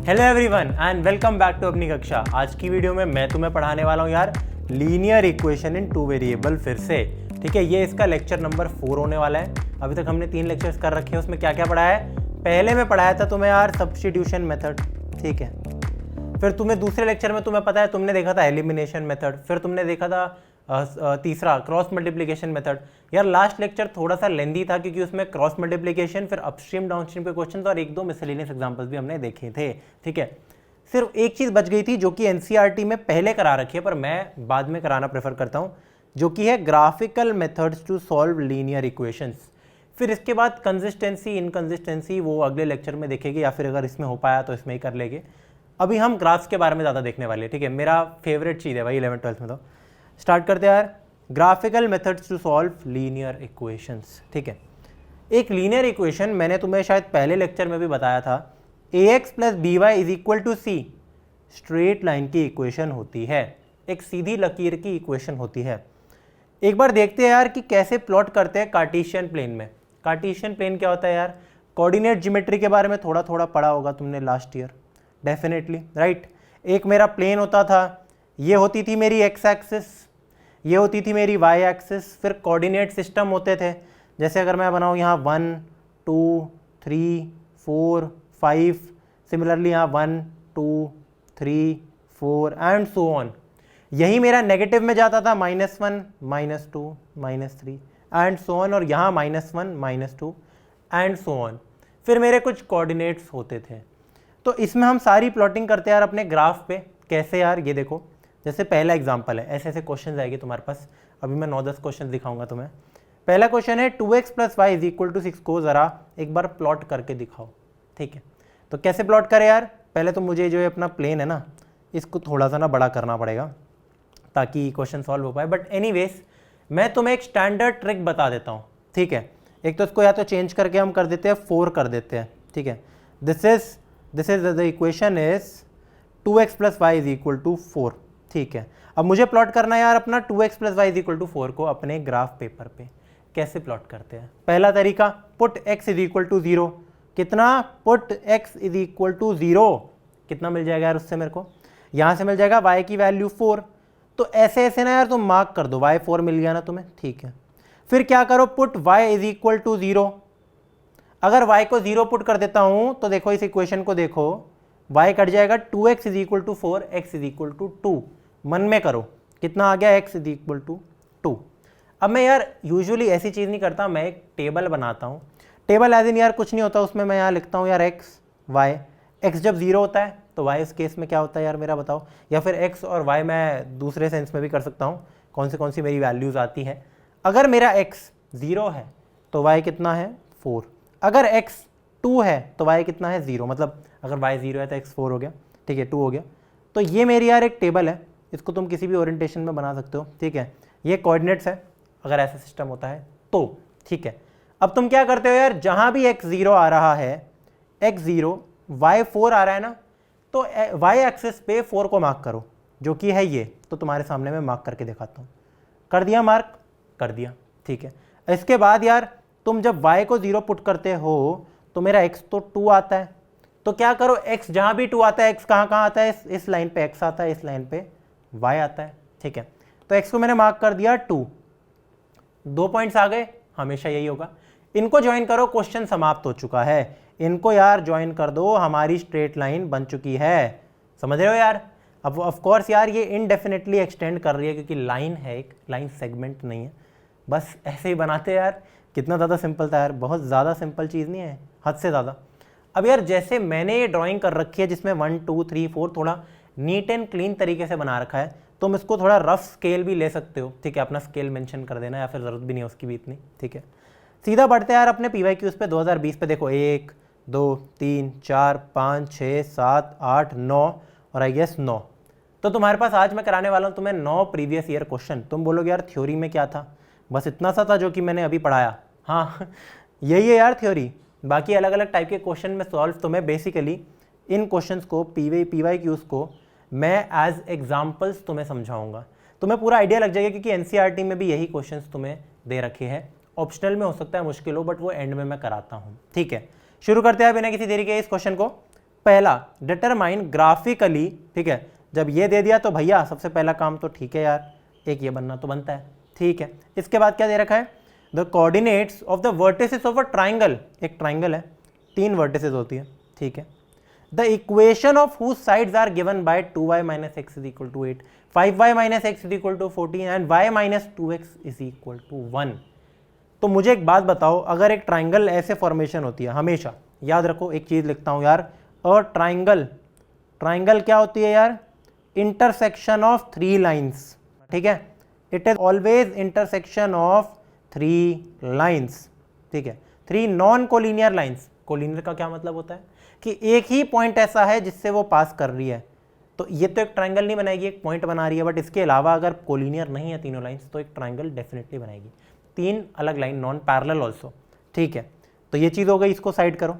Hello everyone and welcome back to अपनी कक्षा। आज की वीडियो में मैं तुम्हें पढ़ाने वाला हूँ यार linear equation in two variable फिर से। ठीक है, ये इसका लेक्चर नंबर 4 होने वाला है। अभी तक हमने 3 लेक्चर्स कर रखे हैं, उसमें क्या क्या पढ़ाया है। पहले में पढ़ाया था तुम्हें यार सब्स्टिट्यूशन मेथड, ठीक है। फिर तुम्हें दूसरे लेक्चर में तुम्हें पता है तुमने देखा था एलिमिनेशन मेथड, फिर तुमने देखा था तीसरा क्रॉस मल्टीप्लिकेशन मेथड। यार लास्ट लेक्चर थोड़ा सा लेंदी था क्योंकि उसमें क्रॉस मल्टीप्लिकेशन, फिर अपस्ट्रीम डाउनस्ट्रीम के क्वेश्चन और 1-2 मिसलेनियस एग्जांपल्स भी हमने देखे थे। ठीक है, सिर्फ एक चीज़ बच गई थी जो कि एनसीईआरटी में पहले करा रखी है पर मैं बाद में कराना प्रेफर करता हूँ, जो कि है graphical methods to solve linear equations. फिर इसके बाद कंसिस्टेंसी इनकंसिस्टेंसी वो अगले लेक्चर में देखेंगे, या फिर अगर इसमें हो पाया तो इसमें ही कर लेंगे। अभी हम ग्राफ्स के बारे में ज़्यादा देखने वाले हैं। ठीक है, मेरा फेवरेट चीज़ है भाई 11th-12th में। तो स्टार्ट करते हैं यार, graphical methods to solve linear equations. ठीक है, एक लीनियर इक्वेशन मैंने तुम्हें शायद पहले लेक्चर में भी बताया था, ax plus b y is equal to c straight line की इक्वेशन होती है, एक सीधी लकीर की इक्वेशन होती है। एक बार देखते हैं यार कि कैसे प्लॉट करते हैं कार्टेशियन प्लेन में। कार्टेशियन प्लेन क्या होता है यार, कोऑर्डिनेट ज्योमेट्री के बारे में थोड़ा थोड़ा पढ़ा होगा तुमने लास्ट ईयर, डेफिनेटली राइट। एक मेरा प्लेन होता था, ये होती थी मेरी एक्स एक्सिस, ये होती थी मेरी वाई एक्सिस। फिर कोऑर्डिनेट सिस्टम होते थे, जैसे अगर मैं बनाऊँ यहाँ 1 2 3 4 5, सिमिलरली यहाँ 1 2 3 4 एंड सो ऑन। यही मेरा नेगेटिव में जाता था -1 -2 -3 एंड सो ऑन, और यहाँ -1 -2 एंड सो ऑन। फिर मेरे कुछ कोऑर्डिनेट्स होते थे। तो इसमें हम सारी प्लॉटिंग करते हैं यार अपने ग्राफ पे। कैसे यार, ये देखो, जैसे पहला एग्जांपल है, ऐसे ऐसे क्वेश्चन आएंगे तुम्हारे पास। अभी मैं 9-10 क्वेश्चन दिखाऊंगा तुम्हें। पहला क्वेश्चन है 2x plus y is equal to 6 को ज़रा एक बार प्लॉट करके दिखाओ। ठीक है, तो कैसे प्लॉट करें यार, पहले तो मुझे जो है अपना प्लेन है ना, इसको थोड़ा सा ना बड़ा करना पड़ेगा ताकि क्वेश्चन सॉल्व हो पाए। बट एनीवेज मैं तुम्हें एक स्टैंडर्ड ट्रिक बता देता हूँ। ठीक है, एक तो इसको या तो चेंज करके हम कर देते हैं 4 कर देते हैं। ठीक है, this is the equation is 2x plus y is equal to 4। ठीक है, अब मुझे प्लॉट करना है यार अपना 2x plus y is equal to 4 को अपने ग्राफ पेपर पे। कैसे प्लॉट करते हैं, पहला तरीका, put x is equal to 0। कितना, put x is equal to 0, कितना मिल जाएगा यार उससे मेरे को, यहाँ से मिल जाएगा y की वैल्यू 4। तो ऐसे ऐसे ना यार तुम मार्क कर दो, y 4 मिल गया ना तुम्हें। ठीक है, फिर क्या करो, put y is equal to 0। अगर y को 0 पुट कर देता हूँ तो देखो इस इक्वेशन को देखो, y कट जाएगा, 2x is equal to 4, x is equal to 2। मन में करो कितना आ गया, x इज इक्वल टू 2। अब मैं यार यूजुअली ऐसी चीज़ नहीं करता, मैं एक टेबल बनाता हूँ। टेबल एज इन यार कुछ नहीं होता, उसमें मैं यहाँ लिखता हूँ यार x y। x जब 0 होता है तो y उस केस में क्या होता है यार मेरा बताओ, या फिर x और y मैं दूसरे सेंस में भी कर सकता हूँ, कौन सी मेरी वैल्यूज़ आती हैं। अगर मेरा x 0 है तो y कितना है 4, अगर x 2 है तो y कितना है 0, मतलब अगर y 0 है तो x 4 हो गया। ठीक है, 2 हो गया। तो ये मेरी यार एक टेबल है, इसको तुम किसी भी ओरिएंटेशन में बना सकते हो। ठीक है, ये कोऑर्डिनेट्स है अगर ऐसा सिस्टम होता है तो। ठीक है, अब तुम क्या करते हो यार, जहाँ भी x 0 आ रहा है, x 0 y 4 आ रहा है ना, तो y एक्सिस पे 4 को मार्क करो, जो कि है ये। तो तुम्हारे सामने मैं मार्क करके दिखाता हूँ। कर दिया मार्क, कर दिया। ठीक है, इसके बाद यार तुम जब y को 0 पुट करते हो तो मेरा x तो 2 आता है, तो क्या करो, x जहाँ भी 2 आता है, x कहाँ आता है, इस लाइन पे x आता है, इस लाइन पे y आता है। ठीक है, तो x को मैंने मार्क कर दिया 2, 2 पॉइंट्स आ गए, हमेशा यही होगा। इनको ज्वाइन करो, क्वेश्चन समाप्त हो चुका है। इनको यार ज्वाइन कर दो, हमारी स्ट्रेट लाइन बन चुकी है। समझ रहे हो यार। अब ऑफ कोर्स यार ये इनडेफिनेटली एक्सटेंड कर रही है क्योंकि लाइन है, एक लाइन सेगमेंट नहीं है। बस ऐसे ही बनाते हैं यार। कितना ज़्यादा सिंपल था यार, बहुत ज़्यादा सिंपल चीज़ नहीं है, हद से ज़्यादा। अब यार जैसे मैंने ये ड्राइंग कर रखी है जिसमें 1 2 3 4 थोड़ा नीट एंड क्लीन तरीके से बना रखा है, तुम इसको थोड़ा रफ स्केल भी ले सकते हो। ठीक है, अपना स्केल मेंशन कर देना, या फिर ज़रूरत भी नहीं है उसकी भी इतनी। ठीक है, सीधा बढ़ते हैं यार अपने PYQs पे 2020 पे। देखो 1 2 3 4 5 6 7 8 9 और आई गेस 9। तो तुम्हारे पास आज मैं कराने वाला हूँ तुम्हें 9 प्रीवियस ईयर क्वेश्चन। तुम बोलोगे यार थ्योरी में क्या था, बस इतना सा था जो कि मैंने अभी पढ़ाया। हाँ यही है यार थ्योरी, बाकी अलग अलग टाइप के क्वेश्चन में सॉल्व तुम्हें बेसिकली इन क्वेश्चंस को PYQs को मैं एज एग्जाम्पल्स तुम्हें समझाऊंगा। तुम्हें पूरा आइडिया लग जाएगा क्योंकि एनसीईआरटी में भी यही क्वेश्चंस तुम्हें दे रखे हैं। ऑप्शनल में हो सकता है मुश्किल हो, बट वो एंड में मैं कराता हूँ। ठीक है, शुरू करते हैं बिना किसी देरी के इस क्वेश्चन को। पहला डिटरमाइन ग्राफिकली, ठीक है, जब ये दे दिया तो भैया सबसे पहला काम तो ठीक है यार, एक ये बनना तो बनता है, ठीक है। इसके बाद क्या दे रखा है, the coordinates of the vertices of a triangle, एक ट्राइंगल है, 3 वर्टिसेस होती है, ठीक है। The equation of whose sides are given by 2y - x = 8, 5y - x = 14 and y - 2x = 1। तो मुझे एक बात बताओ, अगर एक ट्राइंगल ऐसे फॉर्मेशन होती है, हमेशा याद रखो, एक चीज लिखता हूं यार, और ट्राइंगल क्या होती है यार, इंटरसेक्शन ऑफ 3 लाइन्स, ठीक है, it is always intersection of 3 lines, ठीक है, 3 नॉन कोलिनियर लाइन्स। कोलिनियर का क्या मतलब होता है कि एक ही पॉइंट ऐसा है जिससे वो पास कर रही है, तो ये तो एक ट्राइंगल नहीं बनाएगी, एक पॉइंट बना रही है, बट इसके अलावा अगर कोलिनियर नहीं है तीनों लाइन्स तो एक ट्राइंगल डेफिनेटली बनाएगी, 3 अलग लाइन, नॉन पैरेलल ऑल्सो, ठीक है। तो ये चीज़ हो गई, इसको साइड करो।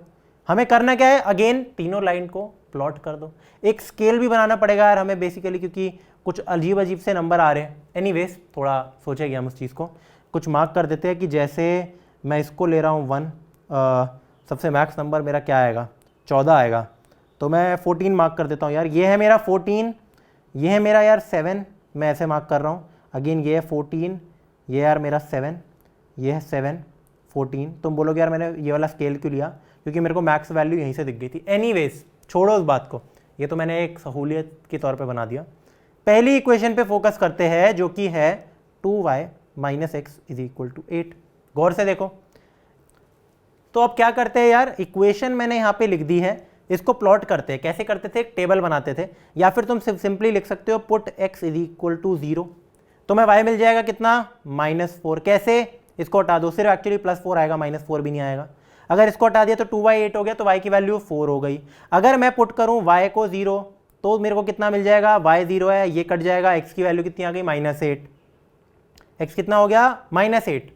हमें करना क्या है, अगेन तीनों लाइन को प्लॉट कर दो। एक स्केल भी बनाना पड़ेगा यार हमें बेसिकली, क्योंकि कुछ अजीब अजीब से नंबर आ रहे हैं। एनीवेज थोड़ा सोचेंगे हम उस चीज़ को, कुछ मार्क कर देते हैं कि जैसे मैं इसको ले रहा हूँ 1, सबसे मैक्स नंबर मेरा क्या आएगा, 14 आएगा, तो मैं 14 मार्क कर देता हूँ यार। ये है मेरा 14, ये है मेरा यार 7, मैं ऐसे मार्क कर रहा हूँ। अगेन ये है 14, ये यार मेरा 7, ये है 7, 14। तुम बोलोगे यार मैंने ये वाला स्केल क्यों लिया, क्योंकि मेरे को मैक्स वैल्यू यहीं से दिख गई थी। एनीवेज छोड़ो उस बात को, ये तो मैंने एक सहूलियत के तौर पे बना दिया। पहली इक्वेशन पे फोकस करते हैं जो कि है 2y - x = 8। गौर से देखो, तो अब क्या करते हैं यार, इक्वेशन मैंने यहाँ पे लिख दी है, इसको प्लॉट करते हैं। कैसे करते थे, एक टेबल बनाते थे, या फिर तुम सिंपली लिख सकते हो पुट x = 0, तो मैं y मिल जाएगा कितना, -4। कैसे, इसको हटा दो, सिर्फ एक्चुअली +4 आएगा, -4 भी नहीं आएगा। अगर इसको हटा दिया तो 2y 8 हो गया, तो y की वैल्यू 4 हो गई। अगर मैं पुट करूं y को 0, तो मेरे को कितना मिल जाएगा, y 0 है, ये कट जाएगा, x की वैल्यू कितनी आ गई, -8। x कितना हो गया, -8।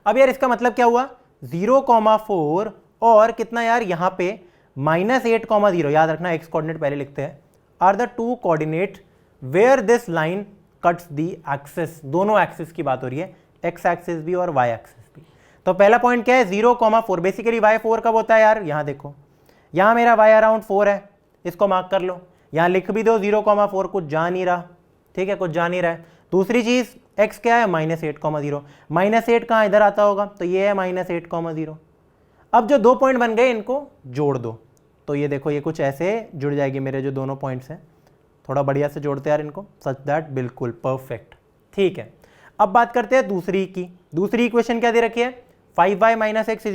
अब यार इसका मतलब क्या हुआ, 0,4 और कितना यार यहाँ पे -8,0, याद रखना x कोऑर्डिनेट पहले लिखते हैं, are the 2 coordinate where this line cuts the axis. दोनों एक्सिस की बात हो रही है, x एक्सिस भी और y एक्सिस भी। तो पहला पॉइंट क्या है, 0,4। बेसिकली y 4 कब होता है यार, यहाँ देखो, यहाँ मेरा y अराउंड 4 है, इसको मार्क कर लो, यहाँ लिख भी दो 0,4, कुछ जा नहीं रहा, ठीक है, कुछ जा नहीं रहा है। दूसरी चीज x क्या है, -8,0, -8 कहाँ इधर आता होगा, तो ये है -8,0। अब जो 2 पॉइंट बन गए इनको जोड़ दो, तो ये देखो ये कुछ ऐसे जुड़ जाएगी मेरे जो दोनों पॉइंट्स हैं। थोड़ा बढ़िया से जोड़ते हैं यार इनको, सच दैट बिल्कुल परफेक्ट, ठीक है। अब बात करते हैं दूसरी की। दूसरी इक्वेशन क्या दे रखी है, 5y - x =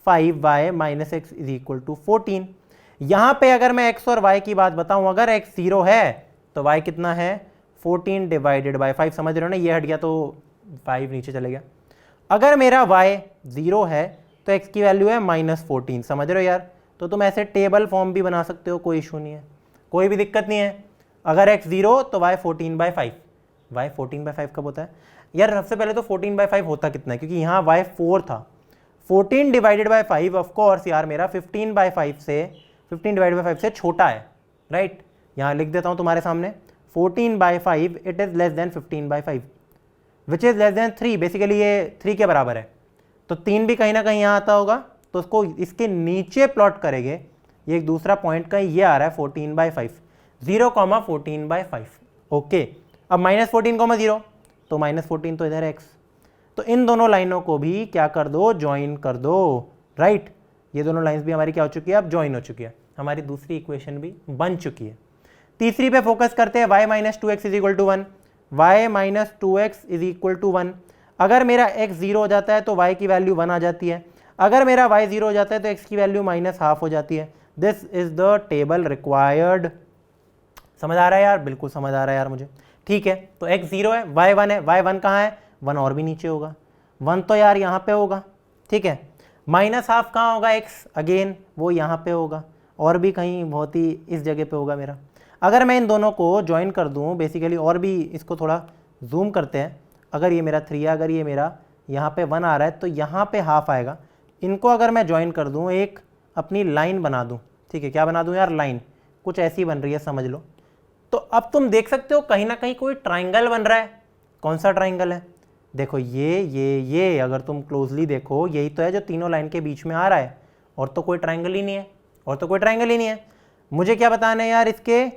5y - x = 14। यहां पे अगर मैं x और y की बात बताऊं, अगर x 0 है तो y कितना है, 14 / 5। समझ रहे हो ना, ये हट गया तो 5 नीचे चले गया। अगर मेरा y 0 है तो x की वैल्यू है -14। समझ रहे हो यार, तो तुम ऐसे टेबल फॉर्म भी बना सकते हो, कोई इशू नहीं है, कोई भी दिक्कत नहीं है। अगर x 0 तो y 14/5। y 14/5 कब होता है यार, सबसे पहले तो 14/5 होता कितना है, क्योंकि यहाँ y 4 था। 14 / 5 ऑफ कोर्स यार मेरा 15/5 से छोटा है, राइट। यहाँ लिख देता हूँ तुम्हारे सामने, 14/5 it is less than 15/5 which is less than 3। Basically ये 3 के बराबर है, तो 3 भी कहीं ना कहीं यहाँ आता होगा, तो उसको इसके नीचे प्लॉट करेंगे। ये एक दूसरा पॉइंट का ये आ रहा है 14/5, 0,14/5। ओके, अब -14,0, तो -14 तो इधर है x, तो इन दोनों लाइनों को भी क्या कर दो, ज्वाइन कर दो, राइट। ये दोनों लाइंस भी हमारी क्या हो चुकी है, अब ज्वाइन हो चुकी है, हमारी दूसरी इक्वेशन भी बन चुकी है। तीसरी पे फोकस करते हैं, y - 2x = 1, y - 2x = 1। अगर मेरा x 0 हो जाता है तो y की वैल्यू 1 आ जाती है, अगर मेरा y 0 हो जाता है तो x की वैल्यू -½ हो जाती है। This is the table required. समझ आ रहा है यार, बिल्कुल समझ आ रहा है यार मुझे, ठीक है। तो x 0 है, y 1 है, y 1 कहाँ है, 1 और भी नीचे होगा, 1 तो यार यहाँ पे होगा, ठीक है। -½ कहाँ होगा x, अगेन वो यहाँ पे होगा, और भी कहीं बहुत ही इस जगह पे होगा मेरा। अगर मैं इन दोनों को ज्वाइन कर दूँ बेसिकली, और भी इसको थोड़ा जूम करते हैं, अगर ये मेरा 3 है, अगर ये मेरा यहाँ पे 1 आ रहा है तो यहाँ पे ½ आएगा। इनको अगर मैं ज्वाइन कर दूँ, एक अपनी लाइन बना दूँ, ठीक है, क्या बना दूँ यार, लाइन कुछ ऐसी बन रही है, समझ लो। तो अब तुम देख सकते हो कहीं ना कहीं कोई ट्राइंगल बन रहा है। कौन सा ट्राइंगल है, देखो ये अगर तुम क्लोजली देखो, यही तो है जो तीनों लाइन के बीच में आ रहा है, और तो कोई ट्राइंगल ही नहीं है। और तो कोई ट्राइंगल ही नहीं है। मुझे क्या बताना है यार, इसके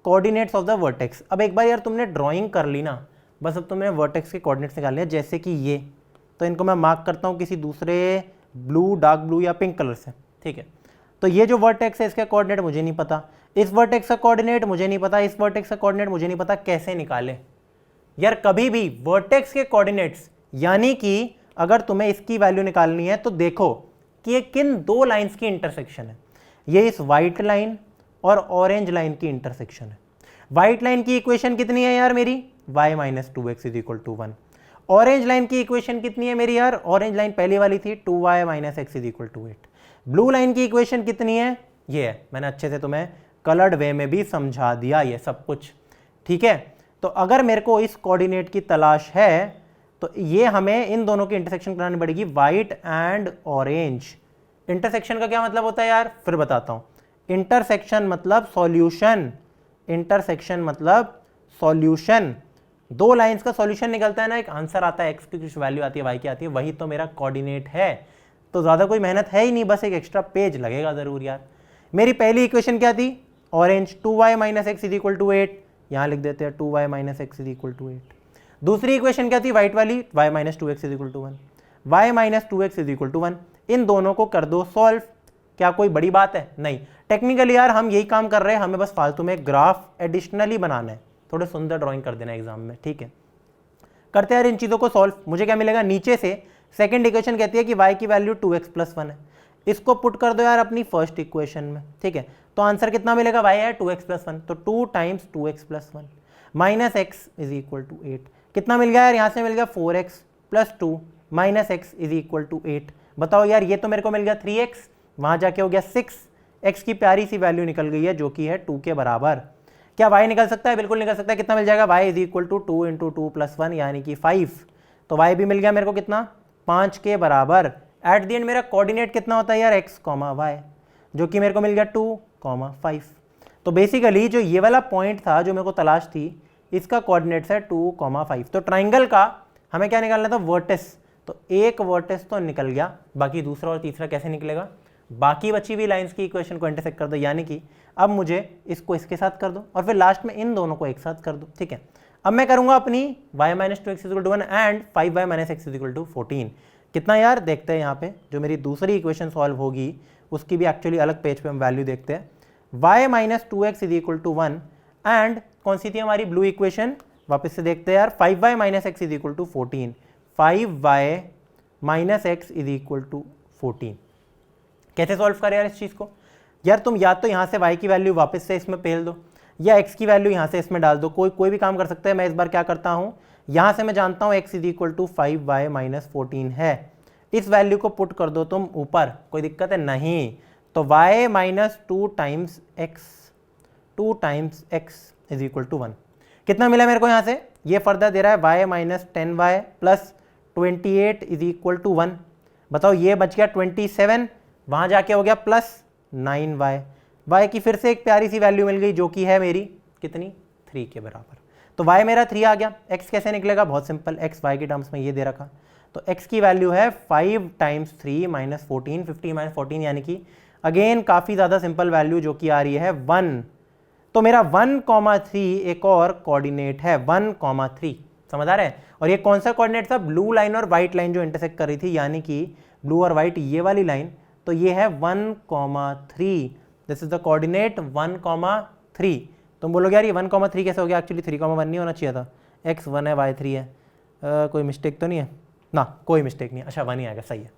कोऑर्डिनेट्स ऑफ द वर्टेक्स। अब एक बार यार तुमने ड्राइंग कर ली ना, बस अब तुमने वर्टेक्स के कोऑर्डिनेट्स निकाल लिया, जैसे कि ये, तो इनको मैं मार्क करता हूँ किसी दूसरे ब्लू, डार्क ब्लू या पिंक कलर से, ठीक है। तो ये जो वर्टेक्स है इसका कोऑर्डिनेट मुझे नहीं पता, इस वर्टेक्स का कोऑर्डिनेट मुझे नहीं पता, इस वर्टेक्स का कोऑर्डिनेट मुझे नहीं पता, कैसे निकाले यार? कभी भी वर्टेक्स के कोऑर्डिनेट्स, यानी कि अगर तुम्हें इसकी वैल्यू निकालनी है तो देखो कि ये किन दो लाइंस की इंटरसेक्शन है। ये इस वाइट लाइन और ऑरेंज लाइन की इंटरसेक्शन है। वाइट लाइन की इक्वेशन कितनी है यार मेरी, y minus 2x is equal to 1। Orange line की इक्वेशन कितनी है मेरी यार, ऑरेंज लाइन पहली वाली थी 2y minus x is equal to 8। Blue line की इक्वेशन कितनी है, ये है। मैंने अच्छे से तुम्हें कलर्ड वे में भी समझा दिया ये सब कुछ, ठीक है। तो अगर मेरे को इस कोऑर्डिनेट की तलाश है तो ये हमें इन दोनों की इंटरसेक्शन करानी पड़ेगी, वाइट एंड ऑरेंज। इंटरसेक्शन का क्या मतलब होता है यार, फिर बताता हूं। इंटरसेक्शन मतलब सॉल्यूशन, इंटरसेक्शन मतलब सॉल्यूशन। दो लाइंस का सॉल्यूशन निकलता है ना, एक आंसर आता है, एक्स की कुछ वैल्यू आती है, वाई की आती है, वही तो मेरा कोऑर्डिनेट है। तो ज़्यादा कोई मेहनत है ही नहीं, बस एक एक्स्ट्रा पेज लगेगा ज़रूर यार। मेरी पहली इक्वेशन क्या थी, orange, 2y minus x is equal to 8, यहाँ लिख देते हैं 2y minus x is equal to 8। दूसरी इक्वेशन क्या थी, वाइट वाली, y minus 2x is equal to 1, y minus 2x is equal to 1। इन दोनों को कर दो सॉल्व। क्या कोई बड़ी बात है, नहीं। टेक्निकली यार हम यही काम कर रहे हैं, हमें बस फालतू में ग्राफ एडिशनली बनाना है, थोड़े सुंदर ड्राइंग कर देना एग्जाम में, ठीक है। करते हैं यार इन चीज़ों को सॉल्व। मुझे क्या मिलेगा, नीचे से सेकंड इक्वेशन कहती है कि y की वैल्यू 2x प्लस 1 है, इसको पुट कर दो यार अपनी फर्स्ट इक्वेशन में, ठीक है। तो आंसर कितना मिलेगा, y है 2x प्लस 1, तो 2 times 2x plus 1 minus x is equal to 8। कितना मिल गया यार, यहाँ से मिल गया 4x plus 2 minus x is equal to 8। बताओ यार, ये तो मेरे को मिल गया 3x, वहाँ जाके हो गया 6, x की प्यारी सी वैल्यू निकल गई है जो कि है 2 के बराबर। क्या y निकल सकता है, बिल्कुल निकल सकता है। कितना मिल जाएगा, y is equal to 2 into 2 plus 1 यानी कि 5। तो y भी मिल गया मेरे को कितना, 5 के बराबर। एट द एंड मेरा कोऑर्डिनेट कितना होता है यार, x कॉमा y, जो कि मेरे को मिल गया 2 कॉमा 5। तो बेसिकली जो ये वाला पॉइंट था जो मेरे को तलाश थी, इसका कोऑर्डिनेट्स है 2 कॉमा 5। तो ट्राइंगल का हमें क्या निकालना था, वर्टेस। तो एक वर्टेस तो निकल गया, बाकी दूसरा और तीसरा कैसे निकलेगा, बाकी बची हुई लाइंस की इक्वेशन को इंटरसेक्ट कर दो, यानी कि अब मुझे इसको इसके साथ कर दो और फिर लास्ट में इन दोनों को एक साथ कर दो, ठीक है। अब मैं करूंगा अपनी y minus 2x equal to 1 and 5y minus x equal to 14। कितना यार, देखते हैं यहाँ पे जो मेरी दूसरी इक्वेशन सॉल्व होगी उसकी भी एक्चुअली अलग पेज पे हम वैल्यू देखते हैं। y minus 2x is equal to 1 and कौन सी थी हमारी ब्लू इक्वेशन, वापस से देखते हैं यार, 5y minus x is equal to 14, 5y minus x is equal to 14। कैसे सॉल्व करें यार इस चीज़ को, यार तुम या तो यहाँ से y की वैल्यू वापस से इसमें पेल दो या x की वैल्यू यहाँ से इसमें डाल दो, कोई भी काम कर सकते हैं। मैं इस बार क्या करता हूँ, यहाँ से मैं जानता हूँ x is equal to 5y minus 14 है, इस वैल्यू को पुट कर दो तुम ऊपर, कोई दिक्कत है नहीं। तो y minus 2 times x is equal to 1। कितना मिला मेरे को यहाँ से, ये फर्दर दे रहा है y minus 10y plus 28 is equal to 1। बताओ ये बच गया 27, वहाँ जाके हो गया प्लस 9y, y की फिर से एक प्यारी सी वैल्यू मिल गई जो कि है मेरी कितनी, 3 के बराबर। तो y मेरा 3 आ गया। x कैसे निकलेगा, बहुत सिंपल, x y के टर्म्स में ये दे रखा, तो x की वैल्यू है 5 टाइम्स 3 माइनस 14, 50 माइनस 14 यानी कि अगेन काफ़ी ज़्यादा सिंपल वैल्यू जो कि आ रही है 1। तो मेरा 1,3 एक और कोऑर्डिनेट है, 1,3, समझ आ रहा है। और ये कौन सा कोऑर्डिनेट था, ब्लू लाइन और व्हाइट लाइन जो इंटरसेक्ट कर रही थी, यानी कि ब्लू और व्हाइट ये वाली लाइन, तो ये है 1,3। This is the coordinate 1,3। तुम बोलोगे यार ये 1,3 कैसे हो गया, एक्चुअली 3,1 नहीं होना चाहिए था, x 1 है y 3 है, कोई मिस्टेक तो नहीं है ना, कोई मिस्टेक नहीं है, अच्छा 1 ही आएगा, सही है।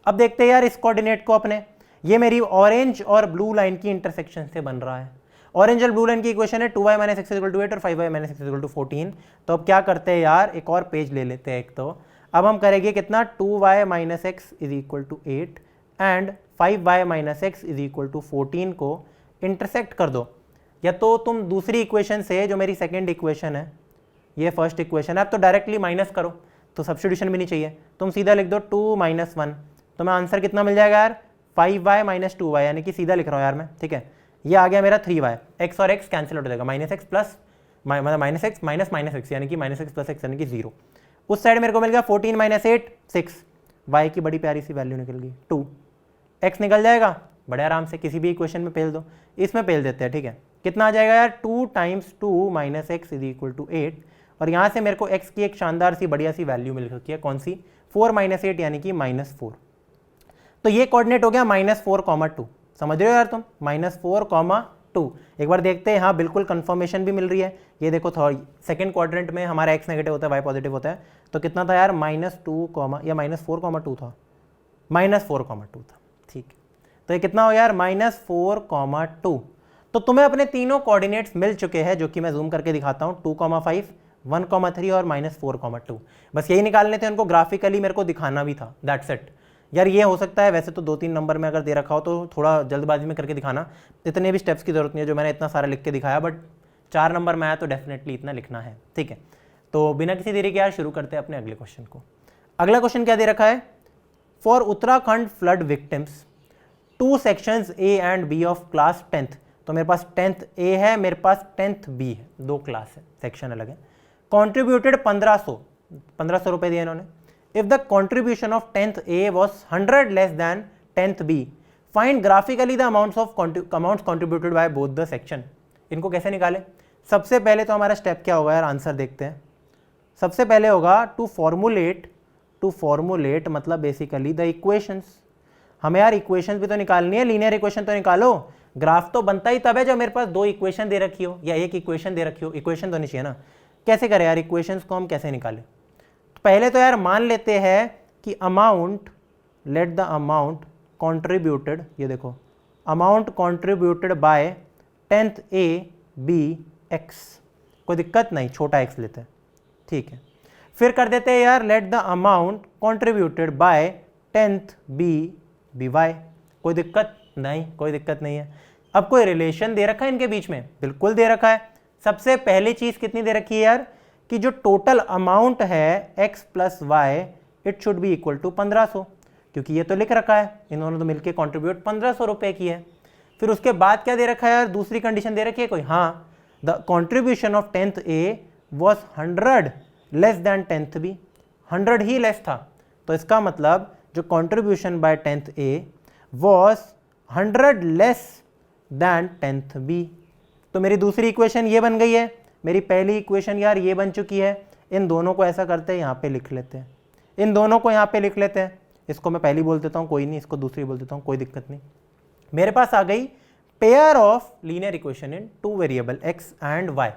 अब देखते हैं यार इस कोऑर्डिनेट को अपने, ये मेरी ऑरेंज और ब्लू लाइन की इंटरसेक्शन से बन रहा है। ऑरेंज और ब्लू लाइन की इक्वेशन है 2y minus x equal to 8 और 5y minus x equal to 14। तो अब क्या करते हैं यार, एक और पेज ले लेते हैं एक तो। अब हम करेंगे कितना, 2y minus x is equal to 8 and 5y minus x is equal to 14 को इंटरसेक्ट कर दो। या तो तुम दूसरी इक्वेशन से, जो मेरी सेकेंड इक्वेशन है, ये फर्स्ट इक्वेशन है, अब तो डायरेक्टली माइनस करो, तो सब्स्टिट्यूशन भी नहीं चाहिए, तुम सीधा लिख दो 2 माइनस 1, तो मैं आंसर कितना मिल जाएगा यार, 5y माइनस 2y, यानी कि सीधा लिख रहा हूँ यार मैं, ठीक है। ये आ गया मेरा 3y, x और x कैंसिल हो जाएगा, minus x plus minus x minus minus x यानी कि माइनस एक्स प्लस एक्स यानी कि 0। उस साइड मेरे को मिल गया 14 माइनस 8 6, y की बड़ी प्यारी सी वैल्यू निकल गई 2, x निकल जाएगा बड़े आराम से किसी भी इक्वेशन में पेल दो, इसमें पेल देते हैं, ठीक है। कितना आ जाएगा यार, 2 × 2 - x = 8, और यहाँ से मेरे को x की एक शानदार सी बढ़िया सी वैल्यू मिल रखी है, कौन सी, 4 - 8 यानी कि -4। तो ये कोऑर्डिनेट हो गया -4, 2, समझ रहे हो यार तुम, -4, 2। एक बार देखते हैं, हाँ बिल्कुल कंफर्मेशन भी मिल रही है। ये देखो सेकंड क्वाड्रेंट में हमारा x नेगेटिव होता है, y पॉजिटिव होता है, तो कितना था यार, -2 या -4, 2 था, -4, 2 था, ठीक है। तो ये कितना हो यार, -4, 2। तो तुम्हें अपने तीनों कोऑर्डिनेट्स मिल चुके हैं, जो कि मैं जूम करके दिखाता हूँ, 2, 5, 1, 3 और -4, 2। बस यही निकालने थे, उनको ग्राफिकली मेरे को दिखाना भी था, दैट्स इट यार। ये हो सकता है वैसे तो 2-3 नंबर में अगर दे रखा हो तो थोड़ा जल्दबाजी में करके दिखाना, इतने भी स्टेप्स की जरूरत नहीं है जो मैंने इतना सारा लिख के दिखाया, बट 4 नंबर में आया तो डेफिनेटली इतना लिखना है, ठीक है। तो बिना किसी देरी के यार शुरू करते हैं अपने अगले क्वेश्चन को। अगला क्वेश्चन क्या दे रखा है, for Uttarakhand flood victims 2 sections A and B of class 10th, तो मेरे पास 10th A है, मेरे पास 10th B है, 2 क्लास है, सेक्शन अलग है, कॉन्ट्रीब्यूटेड 1500 रुपए दिए इन्होंने। If the contribution of 10th A was 100 less than 10th B, find graphically the amounts contributed by both the section। इनको कैसे निकाले, सबसे पहले तो हमारा स्टेप क्या होगा यार, आंसर देखते हैं। सबसे पहले होगा टू फॉर्मुलेट मतलब बेसिकली द इक्वेशंस। हमें यार इक्वेशंस भी तो निकालनी है, लीनियर इक्वेशन तो निकालो। ग्राफ तो बनता ही तब है जब मेरे पास 2 इक्वेशन दे रखी हो या एक इक्वेशन दे रखी हो, इक्वेशन तो नहीं चाहिए ना। कैसे करें यार, इक्वेशंस को हम कैसे निकालें। पहले तो यार मान लेते हैं कि amount, let the amount contributed, ये देखो amount contributed bye 10th A B x, कोई दिक्कत नहीं, छोटा x लेते हैं, ठीक है। फिर कर देते हैं यार let the amount contributed bye 10th B B y, कोई दिक्कत नहीं, कोई दिक्कत नहीं है। अब कोई रिलेशन दे रखा है इनके बीच में, बिल्कुल दे रखा है। सबसे पहली चीज कितनी दे रखी है यार, कि जो टोटल अमाउंट है x + y it should be equal to 1500, क्योंकि ये तो लिख रखा है, इन्होंने तो मिलके कंट्रीब्यूट 1500 रुपए की है। फिर उसके बाद क्या दे रखा है यार, दूसरी कंडीशन दे रखी है कोई, हाँ, the contribution of 10th A was 100 less than 10th B, 100 ही लेस था, तो इसका मतलब जो contribution by 10th A was 100 less than 10th B। तो मेरी दूसरी इक्वेशन ये बन गई है, मेरी पहली इक्वेशन यार ये बन चुकी है। इन दोनों को ऐसा करते हैं, यहाँ पे लिख लेते हैं, इन दोनों को यहाँ पे लिख लेते हैं। इसको मैं पहली बोल देता हूँ, कोई नहीं, इसको दूसरी बोल देता हूँ, कोई दिक्कत नहीं। मेरे पास आ गई pair of linear equation in 2 variable x and y।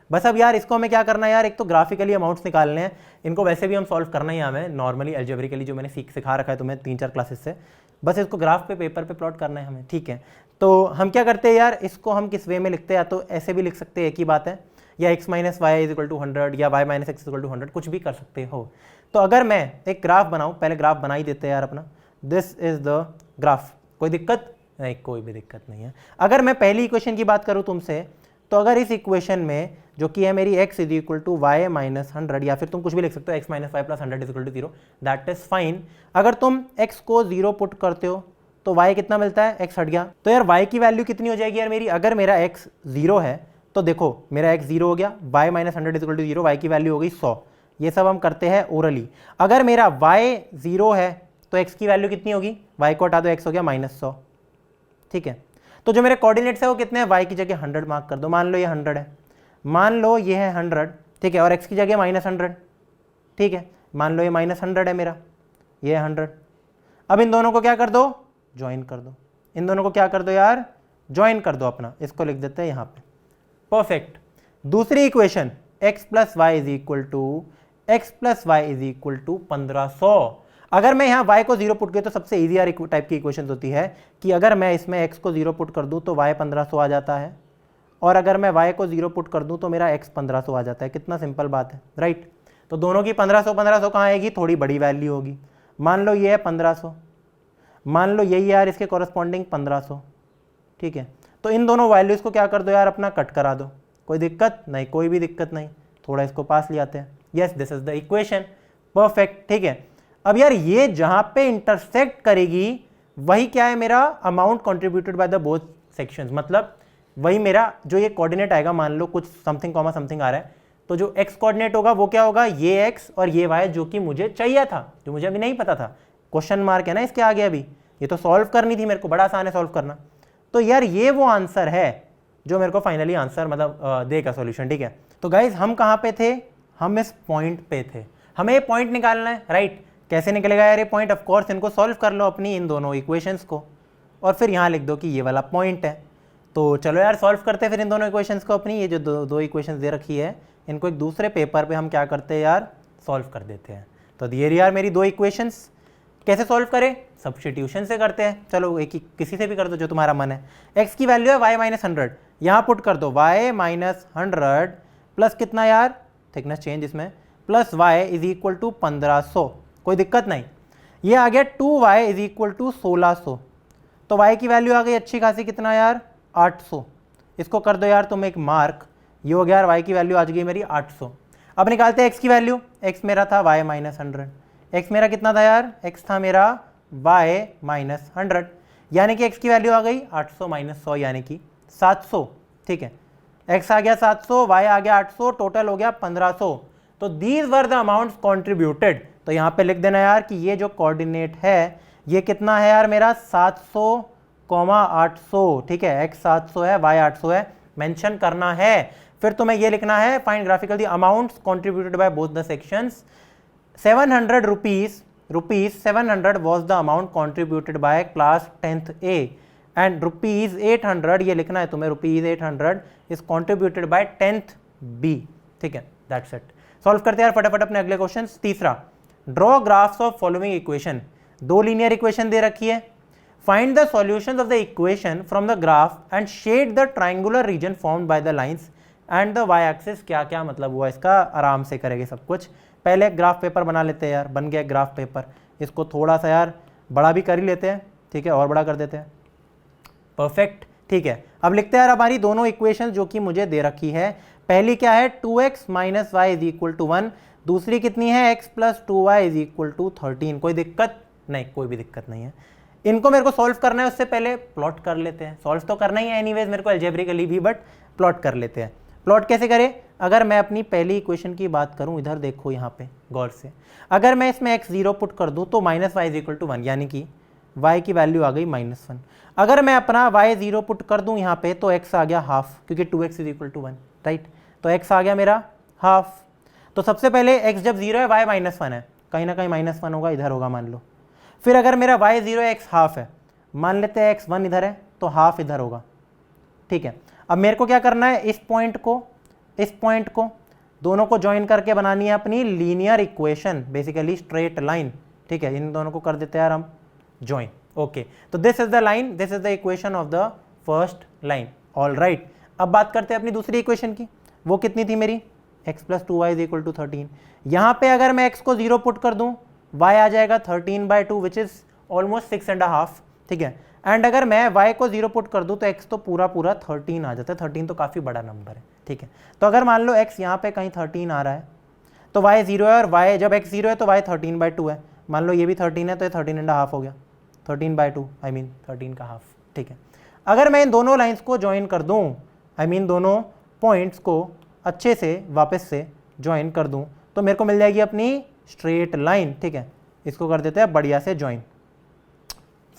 बस अब यार इसको हमें क्या करना है यार, एक तो ग्राफिकली अमाउंट्स निकालने हैं, इनको वैसे भी हम सॉल्व करना ही हमें नॉर्मली अलजेब्रिकली, जो मैंने सिखा रखा है तुम्हें 3-4 क्लासेस से, बस इसको ग्राफ पे पेपर पे प्लॉट करना है हमें, ठीक है। तो हम क्या करते हैं यार, इसको हम किस वे में लिखते हैं, या तो ऐसे भी लिख सकते हैं, एक ही बात है, या x - y = 100 या y - x = 100, कुछ भी कर सकते हो। तो अगर मैं एक ग्राफ बनाऊं, पहले ग्राफ बना ही देते हैं यार अपना, दिस इज द ग्राफ, कोई दिक्कत नहीं, कोई भी दिक्कत नहीं है। अगर मैं पहली इक्वेशन की बात करूं तुमसे, तो अगर इस इक्वेशन में जो कि है मेरी x = y - 100, या फिर तुम कुछ भी लिख सकते हो, x - y + 100 = 0, that is fine. अगर तुम x को 0 पुट करते हो तो y कितना मिलता है, x हट गया, तो यार y की वैल्यू कितनी हो जाएगी यार मेरी, अगर मेरा x 0 है तो देखो मेरा x 0 हो गया, y - 100 = 0, y की वैल्यू हो गई 100। ये सब हम करते हैं ओरली। अगर मेरा y 0 है तो x की वैल्यू कितनी होगी, y को हटा दो, x हो गया -100, ठीक है। तो जो मेरे कोऑर्डिनेट्स है वो कितने हैं, y की जगह 100 मार्क कर दो, मान लो ये 100 है, मान लो ये है 100, ठीक है, और x की जगह -100, ठीक है, मान लो ये -100 है मेरा, ये 100। अब इन दोनों को क्या कर दो, ज्वाइन कर दो, इन दोनों को क्या कर दो यार, ज्वाइन कर दो अपना, इसको लिख देते हैं यहाँ पे, परफेक्ट। दूसरी इक्वेशन x + y = 1500। अगर मैं यहाँ y को 0 पुट किया तो सबसे इजी यार टाइप की इक्वेशन होती है कि अगर मैं इसमें x को 0 पुट कर दूँ तो y 1500 आ जाता है, और अगर मैं y को 0 पुट कर दूँ तो मेरा x 1500 आ जाता है। कितना सिंपल बात है, राइट। तो दोनों की 1500 कहाँ आएगी, थोड़ी बड़ी वैल्यू होगी। मान लो ये है 1500, मान लो यही यार इसके कॉरस्पॉन्डिंग 1500, ठीक है। तो इन दोनों वैल्यूज को क्या कर दो यार, अपना कट करा दो, कोई दिक्कत नहीं, कोई भी दिक्कत नहीं, थोड़ा इसको पास ले आते हैं। Yes, this is the equation, perfect, ठीक है। अब यार ये जहां पे इंटरसेक्ट करेगी वही क्या है, मेरा amount contributed by the both sections, मतलब वही मेरा जो ये कोऑर्डिनेट आएगा, मान लो कुछ समथिंग कॉमा समथिंग आ रहा है, तो जो x कोऑर्डिनेट होगा वो क्या होगा, ये x और ये y, जो कि मुझे चाहिए था, जो मुझे अभी नहीं पता था, क्वेश्चन मार्क है ना इसके आगे, अभी ये तो सॉल्व करनी थी मेरे को, बड़ा आसान है सॉल्व करना। तो यार ये वो आंसर है जो मेरे को फाइनली आंसर मतलब देगा सॉल्यूशन, ठीक है। तो गाइज हम कहाँ पे थे, हम इस पॉइंट पे थे, हमें ये पॉइंट निकालना है, राइट। कैसे निकलेगा यार ये पॉइंट, ऑफ कोर्स इनको सॉल्व कर लो अपनी इन दोनों इक्वेशंस को और फिर यहाँ लिख दो कि ये वाला पॉइंट है। तो चलो यार सॉल्व करते हैं फिर इन दोनों इक्वेशंस को अपनी, ये जो दो इक्वेशंस दे रखी है इनको एक दूसरे पेपर पे हम क्या करते हैं यार, सॉल्व कर देते हैं। तो ये यार मेरी दो इक्वेशंस, कैसे सॉल्व करें, सब्स्टिट्यूशन से करते हैं। चलो एक किसी से भी कर दो जो तुम्हारा मन है। x की वैल्यू है y माइनस 100, यहाँ पुट कर दो y माइनस 100 प्लस कितना यार, थिकनेस चेंज इसमें, plus y is equal to 1500, कोई दिक्कत नहीं। ये आ गया 2y इज इक्वल टू 1600, तो y की वैल्यू आ गई अच्छी खासी कितना यार 800, इसको कर दो यार तुम एक मार्क, ये हो गया यार y की वैल्यू आ गई मेरी 800। अब निकालते हैं x की वैल्यू, x मेरा था y माइनस 100, x मेरा कितना था यार, x था मेरा y माइनस 100, यानी कि x की वैल्यू आ गई 800 माइनस 100 यानी कि 700, ठीक है। x आ गया 700, y आ गया 800, टोटल हो गया 1500। तो these were the amounts contributed, तो यहाँ पे लिख देना यार कि ये जो कोऑर्डिनेट है ये कितना है यार मेरा 700, 800, ठीक है। x 700 है, y 800 है, मेंशन करना है। फिर तुम्हें ये लिखना है find graphical the amounts contributed by both the sections. 700 rupees 700 was the amount contributed by class 10th A and rupees 800, ये लिखना है तुम्हें, rupees 800 is contributed by 10th B, ठीक है। That's it। सॉल्व करते हैं यार फटाफट अपने अगले क्वेश्चन। तीसरा, draw graphs of following equation, दो लीनियर इक्वेशन दे रखी है, find the solutions of the equation from the graph and shade the triangular region formed by the lines and the y axis. क्या क्या मतलब हुआ इसका, आराम से करेंगे सब कुछ। पहले ग्राफ पेपर बना लेते हैं यार, बन गया ग्राफ पेपर, इसको थोड़ा सा यार बड़ा भी कर ही लेते हैं, ठीक है, और बड़ा कर देते हैं, परफेक्ट, ठीक है। अब लिखते हैं यार हमारी दोनों इक्वेशन जो कि मुझे दे रखी है। पहली क्या है 2x minus y is equal to 1, दूसरी कितनी है x plus 2y is equal to 13। कोई दिक्कत नहीं, कोई भी दिक्कत नहीं है। इनको मेरे को सॉल्व करना है, उससे पहले प्लॉट कर लेते हैं। सॉल्व तो करना ही है एनीवेज मेरे को अलजेब्रिकली भी, बट प्लॉट कर लेते हैं। प्लॉट कैसे करें, अगर मैं अपनी पहली इक्वेशन की बात करूं, इधर देखो यहाँ पे गौर से, अगर मैं इसमें x0 पुट कर दूं तो minus y is equal to 1, यानी कि y की वैल्यू आ गई -1। अगर मैं अपना y0 पुट कर दूं यहाँ पे तो x आ गया हाफ, क्योंकि 2x is equal to 1, right. तो x आ गया मेरा हाफ। तो सबसे पहले x जब 0 है y -1 है, कहीं ना कहीं -1 होगा, इधर होगा मान लो। फिर अगर मेरा y0 है x हाफ है, मान लेते हैं x 1 इधर है तो हाफ इधर होगा, ठीक है। अब मेरे को क्या करना है, इस पॉइंट को दोनों को ज्वाइन करके बनानी है अपनी linear equation, basically straight line, ठीक है। इन दोनों को कर देते हैं यार हम ज्वाइन, ओके। तो this is the line, this is the equation of the first line, all right. अब बात करते हैं अपनी दूसरी इक्वेशन की, वो कितनी थी मेरी, x plus 2y is equal to 13। यहाँ पे अगर मैं x को 0 पुट कर दूँ, y आ जाएगा 13/2 विच इज ऑलमोस्ट 6.5, ठीक है। एंड अगर मैं y को 0 पुट कर दूं तो x तो पूरा 13 आ जाता है, 13 तो काफ़ी बड़ा नंबर है, ठीक है। तो अगर मान लो x यहाँ पे कहीं 13 आ रहा है तो y 0 है, और y जब x 0 है तो y 13/2 है, मान लो ये भी 13 है तो ये 13.5 हो गया, 13/2 आई मीन 13 का हाफ, ठीक है। अगर मैं इन दोनों लाइन्स को ज्वाइन कर दूँ, आई मीन दोनों पॉइंट्स को अच्छे से वापस से ज्वाइन कर दूँ तो मेरे को मिल जाएगी अपनी स्ट्रेट लाइन, ठीक है। इसको कर देते हैं बढ़िया से ज्वाइन।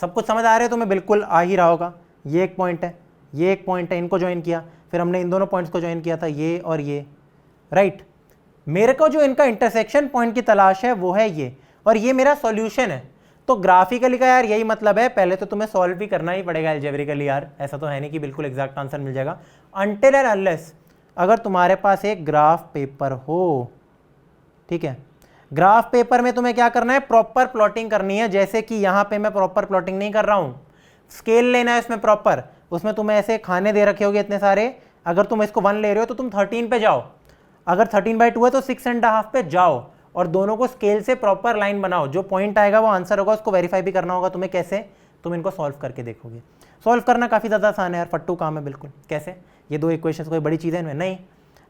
सब कुछ समझ आ रहे हो तुम्हें, बिल्कुल आ ही रहा होगा। ये एक पॉइंट है, ये एक पॉइंट है, इनको ज्वाइन किया, फिर हमने इन दोनों पॉइंट्स को ज्वाइन किया था, ये और ये, राइट। मेरे को जो इनका इंटरसेक्शन पॉइंट की तलाश है वो है ये, और ये मेरा सॉल्यूशन है। तो ग्राफिकली का यार यही मतलब है, पहले तो तुम्हें सॉल्व भी करना ही पड़ेगा अलजेब्रिकली यार, ऐसा तो है नहीं कि बिल्कुल एग्जैक्ट आंसर मिल जाएगा, अनटिल एंड अनलेस अगर तुम्हारे पास एक ग्राफ पेपर हो, ठीक है। ग्राफ पेपर में तुम्हें क्या करना है, प्रॉपर प्लॉटिंग करनी है। जैसे कि यहाँ पे मैं प्रॉपर प्लॉटिंग नहीं कर रहा हूँ, स्केल लेना है इसमें प्रॉपर, उसमें तुम्हें ऐसे खाने दे रखे होगे इतने सारे, अगर तुम इसको 1 ले रहे हो तो तुम 13 पे जाओ, अगर 13/2 है तो 6.5 पे जाओ, और दोनों को स्केल से प्रॉपर लाइन बनाओ, जो पॉइंट आएगा वो आंसर होगा, उसको वेरीफाई भी करना होगा तुम्हें। कैसे, तुम इनको सॉल्व करके देखोगे। सॉल्व करना काफ़ी ज़्यादा आसान है यार, फट्टू काम है बिल्कुल। कैसे, ये दो इक्वेशन कोई बड़ी चीज़ है इनमें नहीं,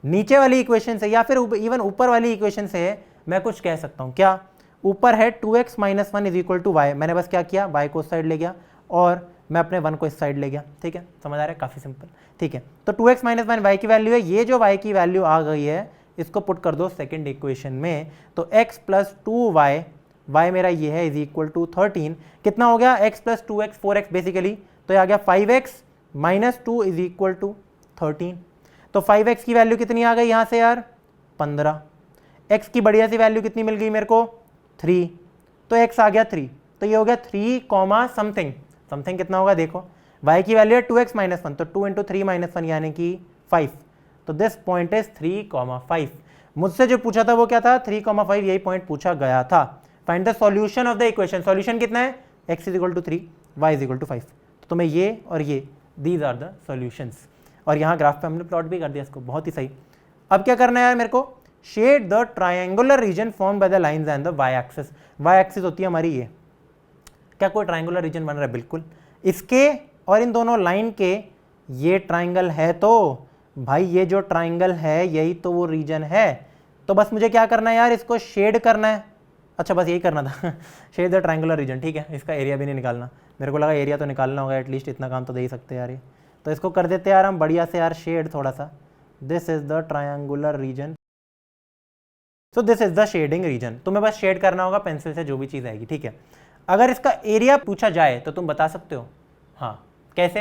नीचे वाली इक्वेशन से या फिर इवन ऊपर वाली इक्वेशन से मैं कुछ कह सकता हूँ। क्या, ऊपर है 2x minus 1 is equal to y, मैंने बस क्या किया, y को उस साइड ले गया और मैं अपने 1 को इस साइड ले गया, ठीक है। समझ आ रहा है, काफ़ी सिंपल, ठीक है। तो 2x माइनस 1 y की वैल्यू है, ये जो y की वैल्यू आ गई है इसको पुट कर दो सेकंड इक्वेशन में, तो x प्लस 2y y मेरा ये है इज इक्वल टू 13, कितना हो गया x plus 2x 4x basically, तो ये आ गया 5x minus 2 is equal to 13। तो 5x की वैल्यू कितनी आ गई यहाँ से यार 15, x की बढ़िया सी वैल्यू कितनी मिल गई मेरे को 3, तो x आ गया 3, तो ये हो गया 3 कॉमा समथिंग, समथिंग कितना होगा देखो, y की वैल्यू है 2x माइनस 1, तो 2 इंटू 3 माइनस 1 यानी कि 5, तो दिस पॉइंट इज 3,5। मुझसे जो पूछा था वो क्या था 3,5, यही पॉइंट पूछा गया था। Find the solution of the equation, solution कितना है x is equal to 3 y is equal to 5, तो तुम्हें ये और ये दीज आर द सॉल्यूशंस, और यहाँ ग्राफ पे हमने प्लॉट भी कर दिया इसको, बहुत ही सही। अब क्या करना है यार मेरे को, shade the triangular region form by the lines and the y axis, y axis होती है हमारी ये, क्या कोई ट्राइंगुलर रीजन बन रहा है, बिल्कुल, इसके और इन दोनों लाइन के ये ट्राइंगल है, तो भाई ये जो ट्राइंगल है यही तो वो रीजन है, तो बस मुझे क्या करना है यार इसको शेड करना है, अच्छा बस यही करना था शेड द ट्राइंगुलर रीजन, ठीक है, इसका एरिया भी नहीं निकालना, मेरे को लगा एरिया तो निकालना होगा, एटलीस्ट इतना काम तो दे ही सकते हैं यार ये, तो इसको कर देते हैं यार हम बढ़िया से यार शेड थोड़ा सा, this is the triangular region, so this is the shading region, तुम्हें बस शेड करना होगा पेंसिल से जो भी चीज़ आएगी, ठीक है। अगर इसका एरिया पूछा जाए तो तुम बता सकते हो, हाँ कैसे,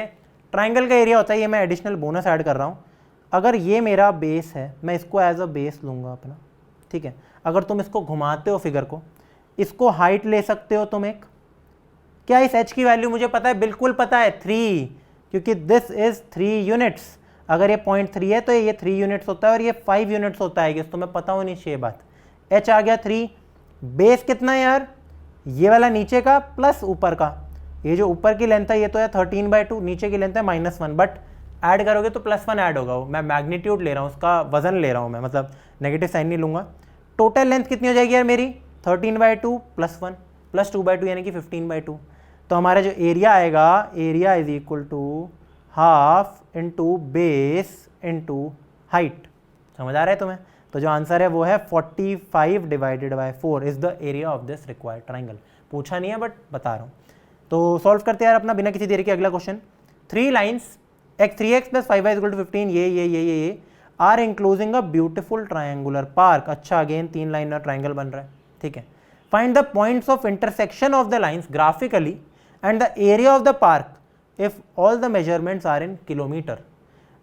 ट्राइंगल का एरिया होता है, ये मैं एडिशनल बोनस ऐड कर रहा हूँ, अगर ये मेरा बेस है मैं इसको एज अ बेस लूँगा अपना, ठीक है, अगर तुम इसको घुमाते हो फिगर को, इसको हाइट ले सकते हो तुम एक, क्या इस h की वैल्यू मुझे पता है, बिल्कुल पता है 3, क्योंकि दिस इज 3 यूनिट्स, अगर ये 0.3 है तो ये 3 यूनिट्स होता है और ये 5 यूनिट्स होता है, तुम्हें पता होनी चाहिए बात, h आ गया 3, बेस कितना है यार, ये वाला नीचे का प्लस ऊपर का, ये जो ऊपर की लेंथ है ये तो है 13/2, नीचे की लेंथ है -1, बट ऐड करोगे तो +1 ऐड होगा, वो मैं मैग्नीट्यूड ले रहा हूँ, उसका वजन ले रहा हूँ मैं, मतलब नेगेटिव साइन नहीं लूँगा। टोटल लेंथ कितनी हो जाएगी यार मेरी 13/2 +1 +2/2 यानी कि 15/2, तो हमारा जो एरिया आएगा, area is equal to half into base into height, समझ आ रहा है तुम्हें, तो जो आंसर है वो है 45 divided by 4 is the area of this required triangle, पूछा नहीं है बट बता रहा हूँ। तो सॉल्व करते हैं यार अपना बिना किसी देरी के अगला क्वेश्चन, 3 लाइन्स x3x + 5y = 15 ये are enclosing a beautiful triangular park, अच्छा अगेन 3 लाइन का ट्राइंगल बन रहा है, ठीक है। Find the points of intersection of the lines graphically and the area of the park if all the measurements are in kilometre,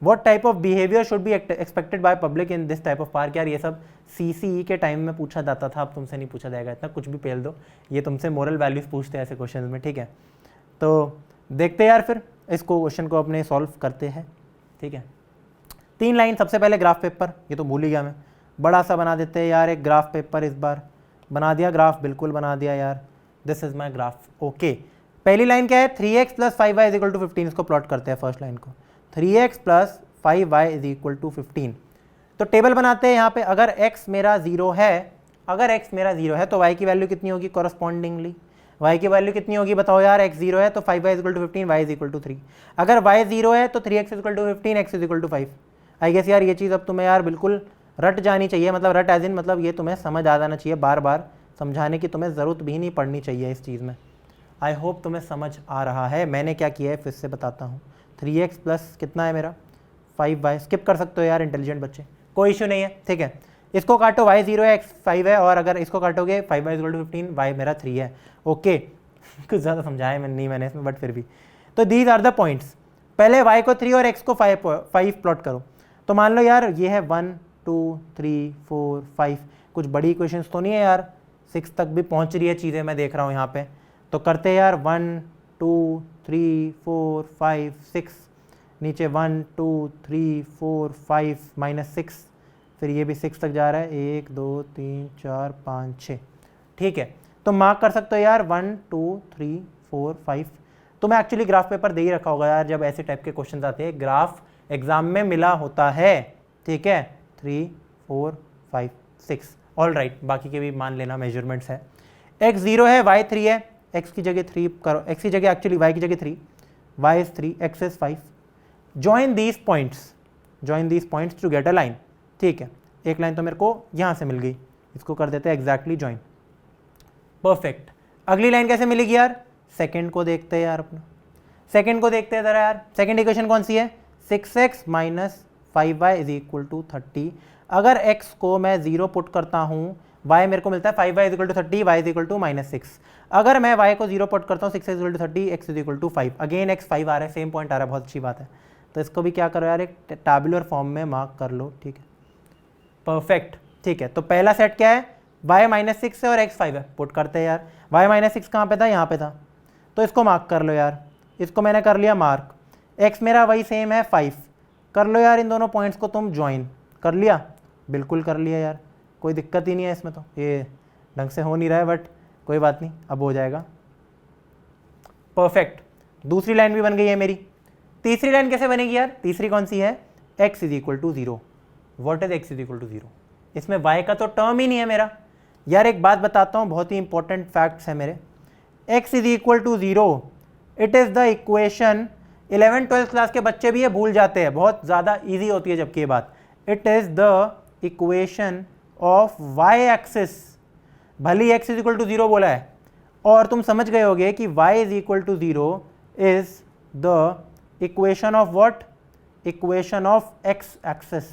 what type of behaviour should be expected by public in this type of park. यार ये सब CCE के time में पूछा जाता था, अब तुमसे नहीं पूछा जाएगा, इतना कुछ भी पेल दो, ये तुमसे मोरल वैल्यूज पूछते हैं ऐसे क्वेश्चन में, ठीक है। तो देखते हैं यार फिर इसको क्वेश्चन को अपने सॉल्व करते हैं, ठीक है। 3 लाइन, सबसे पहले ग्राफ पेपर, ये तो भूल ही गया मैं, बड़ा सा बना देते हैं यार एक ग्राफ पेपर, इस बार बना दिया ग्राफ, बिल्कुल बना दिया यार, this is my graph, okay. पहली लाइन क्या है 3x + 5y = 15, इसको प्लॉट करते हैं फर्स्ट लाइन को, 3x + 5y = 15, तो टेबल बनाते हैं यहाँ पे, अगर x मेरा 0 है, अगर x मेरा 0 है तो y की वैल्यू कितनी होगी कॉरस्पॉन्डिंगली, y की वैल्यू कितनी होगी बताओ यार, x 0 है तो 5y = 15, y = 3, अगर y 0 है तो 3x = 15, x = 5। आई गेस यार ये चीज़ अब तुम्हें यार बिल्कुल रट जानी चाहिए, मतलब रट एज इन मतलब ये तुम्हें समझ आ जाना चाहिए, बार बार समझाने की तुम्हें ज़रूरत भी नहीं पड़नी चाहिए इस चीज़ में। आई होप तुम्हें समझ आ रहा है। मैंने क्या किया है फिर से बताता हूँ, 3x प्लस कितना है मेरा 5y, स्किप कर सकते हो यार इंटेलिजेंट बच्चे, कोई इशू नहीं है, ठीक है। इसको काटो, y 0 है, x 5 है, और अगर इसको काटोगे 5y = 15, y मेरा 3 है, ओके। कुछ ज़्यादा समझाया मैंने इसमें, बट फिर भी, तो दीज आर द पॉइंट्स, पहले y को 3 और x को 5 प्लॉट करो, तो मान लो यार ये है 1 2 3 4 5, कुछ बड़ी इक्वेशंस तो नहीं है यार, 6 तक भी पहुंच रही है चीज़ें, मैं देख रहा हूँ यहाँ पे, तो करते हैं यार 1 2 3 4 5 6, नीचे 1 2 3 4 5 -6, फिर ये भी 6 तक जा रहा है, 1 2 3 4 5 6, ठीक है। तो मार्क कर सकते हो यार 1 2 3 4 5, तो मैं एक्चुअली ग्राफ पेपर दे ही रखा होगा यार, जब ऐसे टाइप के क्वेश्चन आते हैं ग्राफ एग्जाम में मिला होता है, ठीक है, 3 4 5 6, ऑल राइट, बाकी के भी मान लेना मेजरमेंट्स है। x 0 है, y 3 है, x की जगह 3 करो, x की जगह एक्चुअली y की जगह 3, y is 3, x is 5, join these points to get a line, ठीक है। एक लाइन तो मेरे को यहाँ से मिल गई, इसको कर देते हैं एग्जैक्टली ज्वाइन, परफेक्ट। अगली लाइन कैसे मिलेगी यार, सेकंड को देखते हैं यार, अपना सेकंड को देखते हैं जरा यार, सेकंड इक्वेशन कौन सी है, 6x - 5y = 30, अगर x को मैं 0 पुट करता हूँ, y मेरे को मिलता है 5y is equal to 30, y is equal to -6। अगर मैं y को 0 पुट करता हूँ 6 is equal to 30, x is equal to 5, again x 5 आ रहा है, सेम पॉइंट आ रहा है, बहुत अच्छी बात है। तो इसको भी क्या करो यार, एक टैबुलर फॉर्म में मार्क कर लो, ठीक है, परफेक्ट, ठीक है। तो पहला सेट क्या है, y -6 है और x 5 है, पुट करते हैं यार। y -6 कहाँ पे था, यहाँ पे था, तो इसको मार्क कर लो यार, इसको मैंने कर लिया मार्क। x मेरा वही सेम है 5, कर लो यार इन दोनों पॉइंट्स को तुम ज्वाइन, कर लिया, बिल्कुल कर लिया यार, कोई दिक्कत ही नहीं है इसमें। तो ये ढंग से हो नहीं रहा है बट कोई बात नहीं, अब हो जाएगा, परफेक्ट। दूसरी लाइन भी बन गई है मेरी। तीसरी लाइन कैसे बनेगी यार, तीसरी कौन सी है, x is equal to 0। What is x is equal to 0, इसमें y का तो टर्म ही नहीं है मेरा यार। एक बात बताता हूँ, बहुत ही इंपॉर्टेंट फैक्ट्स है मेरे। x is equal to 0 it is the equation, 11th-12th class के बच्चे भी ये भूल जाते हैं, बहुत ज़्यादा ईजी होती है जबकि ये बात। It is the equation of y axis, भले ही x इज इक्वल टू 0 बोला है, और तुम समझ गए होगे कि y is equal to 0 is the equation of what, equation of x axis.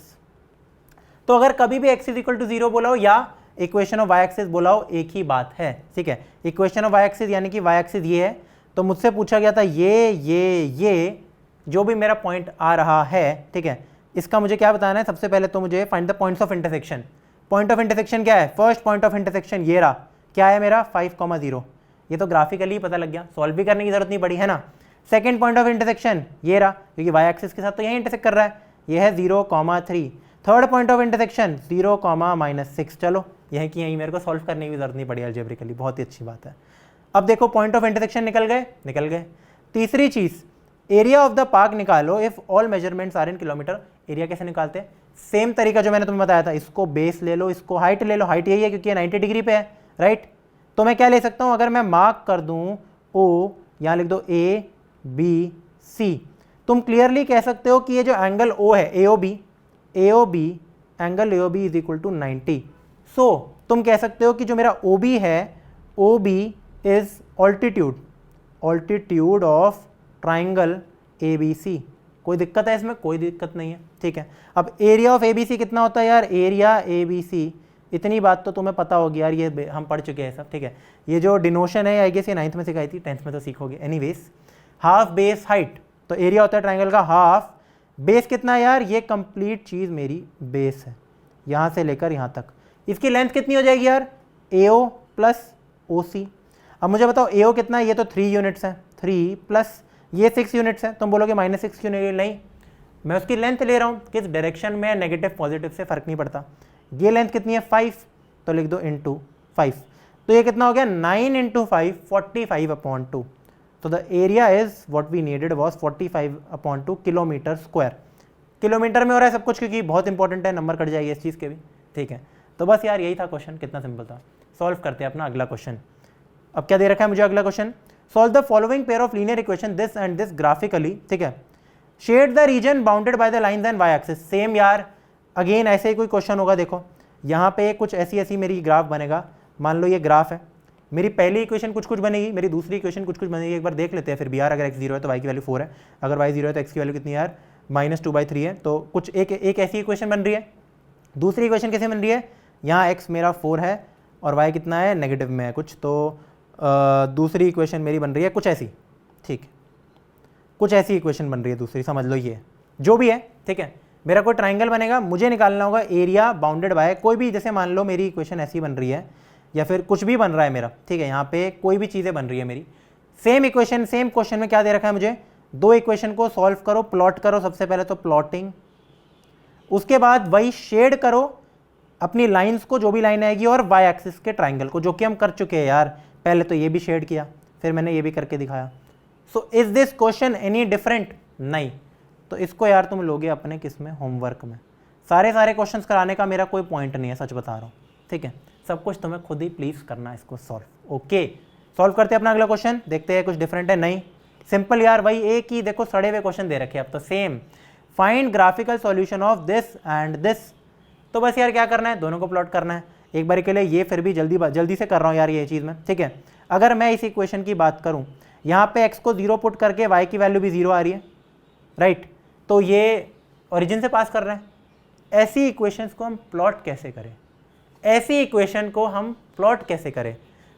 तो अगर कभी भी x इज इक्वल टू 0 बोला हो या इक्वेशन ऑफ y एक्सिस बोला हो, एक ही बात है, ठीक है। इक्वेशन ऑफ y एक्सिस यानी कि y एक्सिस ये है, तो मुझसे पूछा गया था ये जो भी मेरा पॉइंट आ रहा है, ठीक है, इसका मुझे क्या बताना है, सबसे पहले तो मुझे find the points of intersection. Point of intersection क्या है, फर्स्ट पॉइंट ऑफ इंटरसेक्शन ये रहा, क्या है मेरा 5,0। ये तो ग्राफिकली ही पता लग गया, सॉल्व भी करने की जरूरत नहीं पड़ी, है ना। सेकंड पॉइंट ऑफ इंटरसेक्शन ये रहा, क्योंकि y एक्सिस के साथ तो यही इंटरसेक्ट कर रहा है, ये है 0,3। थर्ड पॉइंट ऑफ इंटरसेक्शन 0,-6, चलो यहीं की यहीं, मेरे को सॉल्व करने की भी जरूरत नहीं पड़ी अलजेब्रिकली, बहुत ही अच्छी बात है। अब देखो पॉइंट ऑफ इंटरसेक्शन निकल गए। तीसरी चीज, एरिया ऑफ द पार्क निकालो if all measurements are in kilometre. Area कैसे निकालते हैं, सेम तरीका जो मैंने तुम्हें बताया था, इसको बेस ले लो, इसको हाइट ले लो, हाइट यही है क्योंकि ये 90 डिग्री पे है, राइट। तो मैं क्या ले सकता हूँ, अगर मैं मार्क कर दूं O, यहाँ लिख दो ABC, तुम क्लियरली कह सकते हो कि ये जो एंगल O है AOB angle AOB is equal to 90। So तुम कह सकते हो कि जो मेरा OB है, OB is altitude of triangle ABC। कोई दिक्कत है इसमें, कोई दिक्कत नहीं है, ठीक है। अब एरिया ऑफ ABC कितना होता है यार, एरिया ABC, इतनी बात तो तुम्हें पता होगी यार, ये हम पढ़ चुके हैं सब, ठीक है। ये जो डिनोशन है आई गेस ये 9th में सिखाई थी, 10th में तो सीखोगे एनीवेज। हाफ बेस हाइट, तो एरिया होता है ट्राइंगल का हाफ, बेस कितना है यार, ये कंप्लीट चीज़ मेरी बेस है, यहाँ से लेकर यहाँ तक। इसकी लेंथ कितनी हो जाएगी यार, AO प्लस OC। अब मुझे बताओ AO कितना है, ये तो 3 यूनिट्स है, 3 प्लस ये 6 यूनिट्स है। तुम बोलोगे -6 क्यों नहीं, मैं उसकी लेंथ ले रहा हूँ, किस डायरेक्शन में, नेगेटिव पॉजिटिव से फर्क नहीं पड़ता। ये लेंथ कितनी है 5, तो लिख दो इंटू 5, तो ये कितना हो गया 9 इंटू 5, 45/2। तो the area is what we needed was 45/2 kilometre square. Kilometre में हो रहा है सब कुछ क्योंकि बहुत इंपॉर्टेंट है, नंबर कट जाएगी इस चीज़ के भी, ठीक है। तो बस यार यही था क्वेश्चन, कितना सिंपल था। सॉल्व करते हैं अपना अगला क्वेश्चन। अब क्या दे रखा है मुझे अगला question, solve the following pair of linear equation this and this graphically, ठीक है। Shade the region bounded by the lines and y axis. Same यार, अगेन ऐसे ही कोई क्वेश्चन होगा। देखो यहाँ पे कुछ ऐसी मेरी ग्राफ बनेगा, मान लो ये ग्राफ है, मेरी पहली इक्वेशन कुछ बनेगी, मेरी दूसरी इक्वेशन कुछ बनेगी। एक बार देख लेते हैं फिर भी यार, अगर x 0 है तो y की वैल्यू 4 है, अगर y 0 है तो x की वैल्यू कितनी है यार, -2/3 है। तो कुछ एक ऐसी इक्वेशन बन रही है। दूसरी इक्वेशन कैसे बन रही है, यहाँ x मेरा 4 है और y कितना है, नेगेटिव में है कुछ, तो दूसरी इक्वेशन मेरी बन रही है कुछ ऐसी, ठीक, कुछ ऐसी इक्वेशन बन रही है दूसरी, समझ लो ये जो भी है, ठीक है। मेरा कोई ट्राइंगल बनेगा, मुझे निकालना होगा एरिया बाउंडेड बाय कोई भी, जैसे मान लो मेरी इक्वेशन ऐसी बन रही है या फिर कुछ भी बन रहा है मेरा, ठीक है। यहाँ पे कोई भी चीज़ें बन रही है मेरी, सेम इक्वेशन, सेम क्वेश्चन में क्या दे रखा है मुझे, दो इक्वेशन को सॉल्व करो, प्लॉट करो। सबसे पहले तो प्लॉटिंग, उसके बाद वही शेड करो अपनी लाइंस को, जो भी लाइन आएगी, और वाई एक्सिस के ट्राइंगल को, जो कि हम कर चुके हैं यार। पहले तो ये भी शेड किया, फिर मैंने ये भी करके दिखाया। So is this question any different, नहीं। तो इसको यार तुम लोगे अपने किस में, होमवर्क में। सारे क्वेश्चंस कराने का मेरा कोई पॉइंट नहीं है, सच बता रहा हूँ, ठीक है। सब कुछ तुम्हें खुद ही प्लीज करना है इसको सॉल्व। ओके, सॉल्व करते हैं अपना अगला क्वेश्चन, देखते हैं कुछ डिफरेंट है, नहीं सिंपल यार, वही एक ही देखो सड़े हुए क्वेश्चन दे रखे अब तो same. Find graphical solution of this and this. तो बस यार क्या करना है, दोनों को प्लॉट करना है। एक बार के लिए ये फिर भी जल्दी से कर रहा हूँ यार ये चीज़ में, ठीक है। अगर मैं इस इक्वेशन की बात करूँ, यहाँ पे x को 0 पुट करके y की वैल्यू भी 0 आ रही है, राइट। तो ये ओरिजिन से पास कर रहे हैं। ऐसी इक्वेशंस को हम प्लॉट कैसे करें, ऐसी इक्वेशन को हम प्लॉट कैसे करें?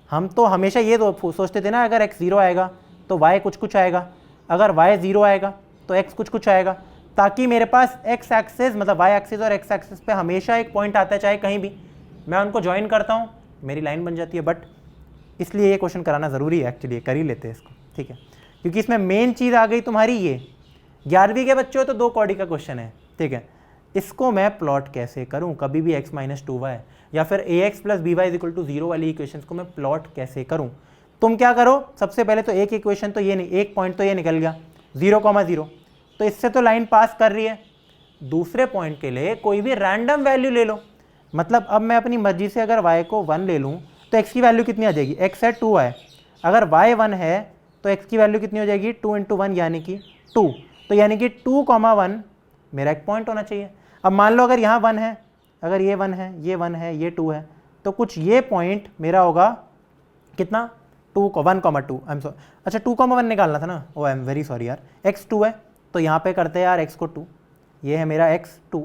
हम तो हमेशा ये तो सोचते थे ना, अगर x 0 आएगा तो y कुछ कुछ आएगा, अगर y 0 आएगा तो x कुछ कुछ आएगा, ताकि मेरे पास x एक्सिस मतलब y एक्सिस और x एक्सिस पे हमेशा एक पॉइंट आता है, चाहे कहीं भी, मैं उनको ज्वाइन करता हूँ, मेरी लाइन बन जाती है। बट इसलिए ये क्वेश्चन कराना ज़रूरी है, एक्चुअली कर ही लेते हैं इसको, ठीक है, क्योंकि इसमें मेन चीज़ आ गई तुम्हारी ये 11वीं के बच्चों तो 2 कौड़ी का क्वेश्चन है, ठीक है। इसको मैं प्लॉट कैसे करूं? कभी भी x - 2y या फिर ax + by = 0 वाली इक्वेशंस को मैं प्लॉट कैसे करूं? तुम क्या करो, सबसे पहले तो एक इक्वेशन तो ये नहीं, एक पॉइंट तो ये निकल गया 0,0, तो इससे तो लाइन पास कर रही है। दूसरे पॉइंट के लिए कोई भी रैंडम वैल्यू ले लो, मतलब अब मैं अपनी मर्जी से अगर y को 1 ले लूँ तो x की वैल्यू कितनी आ जाएगी? x है 2y, अगर y 1 है तो x की वैल्यू कितनी हो जाएगी? 2 × 1 यानी कि 2, तो यानी कि 2,1 मेरा एक पॉइंट होना चाहिए। अब मान लो अगर यहाँ 1 है, अगर ये 1 है, ये 1 है, ये 2 है, तो कुछ ये पॉइंट मेरा होगा कितना? 1,2। आई एम सॉरी, अच्छा 2,1 निकालना था ना, ओ आई एम वेरी सॉरी यार। x 2 है तो यहाँ पे करते हैं यार x को 2, ये है मेरा x 2,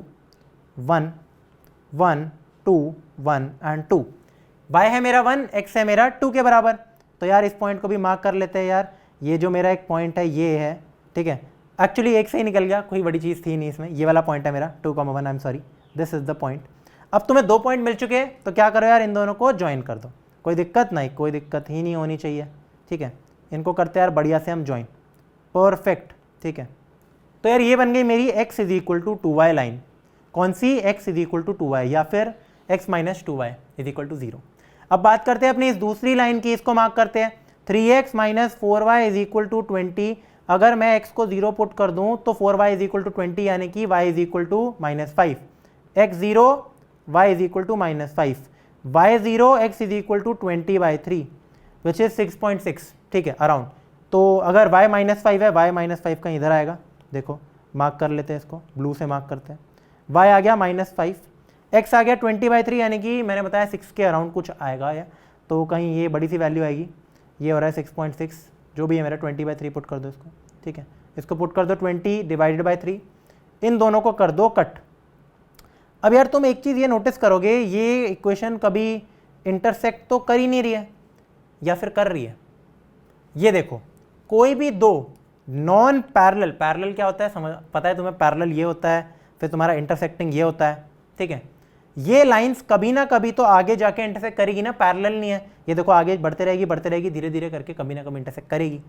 1 1 2 1 एंड 2, y है मेरा 1, x है मेरा 2 के बराबर, तो यार इस पॉइंट को भी मार्क कर लेते हैं यार। ये जो मेरा एक पॉइंट है ये है, ठीक है, एक्चुअली एक से ही निकल गया, कोई बड़ी चीज़ थी नहीं इसमें, ये वाला पॉइंट है मेरा 2,1, I am sorry, this is the point. अब तुम्हें 2 पॉइंट मिल चुके हैं, तो क्या करो यार, इन दोनों को ज्वाइन कर दो, कोई दिक्कत नहीं, कोई दिक्कत ही नहीं होनी चाहिए, ठीक है। इनको करते हैं यार बढ़िया से हम ज्वाइन, परफेक्ट, ठीक है। तो यार ये बन गई मेरी x = 2y लाइन। कौन सी? x = 2y या फिर x - 2y = 0। अब बात करते हैं अपनी इस दूसरी लाइन की, इसको मार्क करते हैं। 3x - 4y = 20, अगर मैं x को 0 पुट कर दूं तो 4y = 20 यानी कि y = -5, x 0 y = -5, y 0 x = 20/3 which is 6.6, ठीक है, अराउंड। तो अगर y -5 है, y -5 कहीं इधर आएगा, देखो मार्क कर लेते हैं इसको, ब्लू से मार्क करते हैं, y आ गया -5, x आ गया 20/3 यानी कि मैंने बताया 6 के अराउंड कुछ आएगा, या तो कहीं ये बड़ी सी वैल्यू आएगी, ये हो रहा है 6.6, जो भी है मेरा 20/3 पुट कर दो इसको, ठीक है, इसको पुट कर दो 20/3, इन दोनों को कर दो कट। अब यार तुम एक चीज़ ये नोटिस करोगे, ये इक्वेशन कभी इंटरसेक्ट तो कर ही नहीं रही है, या फिर कर रही है। ये देखो, कोई भी दो नॉन पैरेलल, पैरेलल क्या होता है समझ पता है तुम्हें? पैरेलल ये होता है, फिर तुम्हारा इंटरसेक्टिंग ये होता है, ठीक है। ये लाइंस कभी ना कभी तो आगे जाके इंटरसेक्ट करेगी ना, पैरेलल नहीं है, ये देखो आगे बढ़ते रहेगी, धीरे धीरे करके कभी ना कभी इंटरसेक्ट करेगी।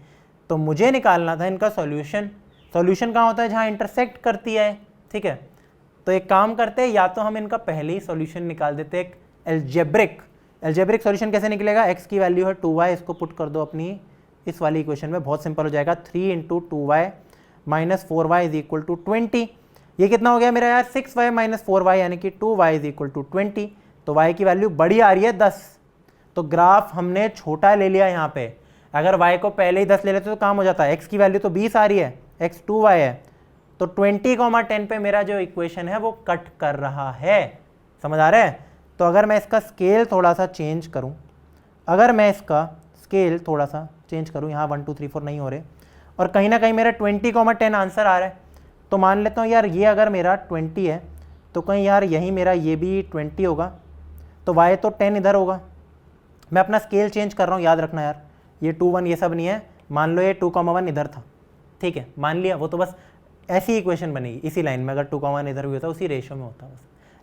तो मुझे निकालना था इनका सॉल्यूशन। सॉल्यूशन कहाँ होता है? जहाँ इंटरसेक्ट करती है, ठीक है। तो एक काम करते हैं, या तो हम इनका पहले ही सॉल्यूशन निकाल देते हैं, एल्जेब्रिक सॉल्यूशन कैसे निकलेगा? x की वैल्यू है 2y, इसको पुट कर दो अपनी इस वाली इक्वेशन में, बहुत सिंपल हो जाएगा, 3 × 2y - 4y = 20, ये कितना हो गया मेरा यार? 6y - 4y यानी कि 2y = 20, तो y की वैल्यू बड़ी आ रही है 10, तो ग्राफ हमने छोटा ले लिया यहाँ पे। अगर y को पहले ही 10 ले लेते तो काम हो जाता है, x की वैल्यू तो 20 आ रही है, x 2y है, तो 20,10 पे मेरा जो इक्वेशन है वो कट कर रहा है, समझ आ रहा है? तो अगर मैं इसका स्केल थोड़ा सा चेंज करूं, यहाँ 1 2 3 4 नहीं हो रहे, और कहीं ना कहीं मेरा 20,10 आंसर आ रहा है, तो मान लेता हूँ यार ये अगर मेरा 20 है तो कहीं यार यही मेरा ये भी 20 होगा, तो y तो 10 इधर होगा। मैं अपना स्केल चेंज कर रहा हूँ, याद रखना यार, ये 2 1 ये सब नहीं है, मान लो ये 2,1 इधर था, ठीक है, मान लिया, वो तो बस ऐसी इक्वेशन बनेगी इसी लाइन में, अगर 2,1 इधर भी होता उसी रेशियो में होता बस,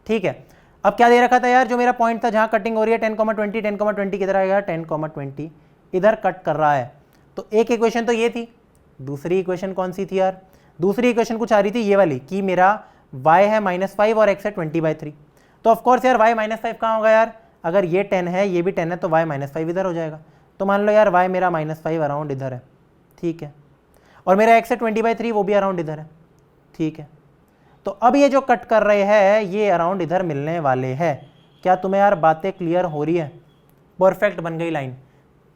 ठीक है। अब क्या दे रखा था यार, जो मेरा पॉइंट था जहाँ कटिंग हो रही है 10,20 किधर आएगा? 10,20 इधर कट कर रहा है, तो एक इक्वेशन तो ये थी। दूसरी इक्वेशन कौन सी थी यार? दूसरी इक्वेशन कुछ आ रही थी ये वाली, कि मेरा y है -5 और x है 20/3, तो ऑफकोर्स यार y -5 कहाँ होगा यार? अगर ये 10 है, ये भी 10 है, तो y -5 इधर हो जाएगा, तो मान लो यार y मेरा -5 अराउंड इधर है, ठीक है, और मेरा x है 20/3, वो भी अराउंड इधर है, ठीक है। तो अब ये जो कट कर रहे हैं ये अराउंड इधर मिलने वाले हैं। क्या तुम्हें यार बातें क्लियर हो रही है? परफेक्ट बन गई line,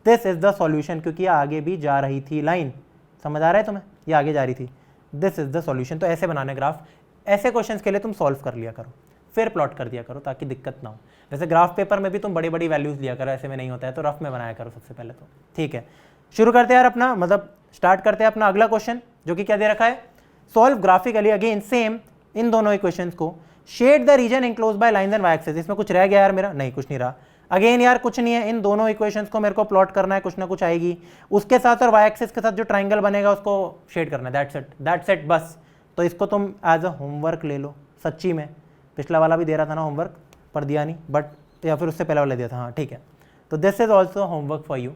this is the solution, क्योंकि ये आगे भी जा रही थी लाइन, समझ आ रहा है तुम्हें? ये आगे जा रही थी, दिस इज द सॉल्यूशन। तो ऐसे बनाने ग्राफ, ऐसे क्वेश्चंस के लिए तुम सॉल्व कर लिया करो, फिर प्लॉट कर दिया करो ताकि दिक्कत ना हो। जैसे ग्राफ पेपर में भी तुम बड़ी बड़ी वैल्यूज लिया करो, ऐसे में नहीं होता है, तो रफ में बनाया करो सबसे पहले तो, ठीक है। शुरू करते हैं यार अपना, मतलब स्टार्ट करते हैं अपना अगला क्वेश्चन, जो कि क्या दे रखा है? सॉल्व ग्राफिकली अगेन सेम इन दोनों इक्वेशंस को, shade the region enclose by lines and y axis. इसमें कुछ रह गया यार मेरा? नहीं, कुछ नहीं रहा। अगेन यार कुछ नहीं है, इन दोनों इक्वेशंस को मेरे को प्लॉट करना है, कुछ ना कुछ आएगी उसके साथ, और वाई एक्सिस के साथ जो ट्राइंगल बनेगा उसको शेड करना है। दैट्स इट बस। तो इसको तुम एज अ होमवर्क ले लो। सच्ची में पिछला वाला भी दे रहा था ना होमवर्क, पर दिया नहीं, बट या फिर उससे पहले वाला दिया था, हाँ ठीक है। तो this is also homework for you.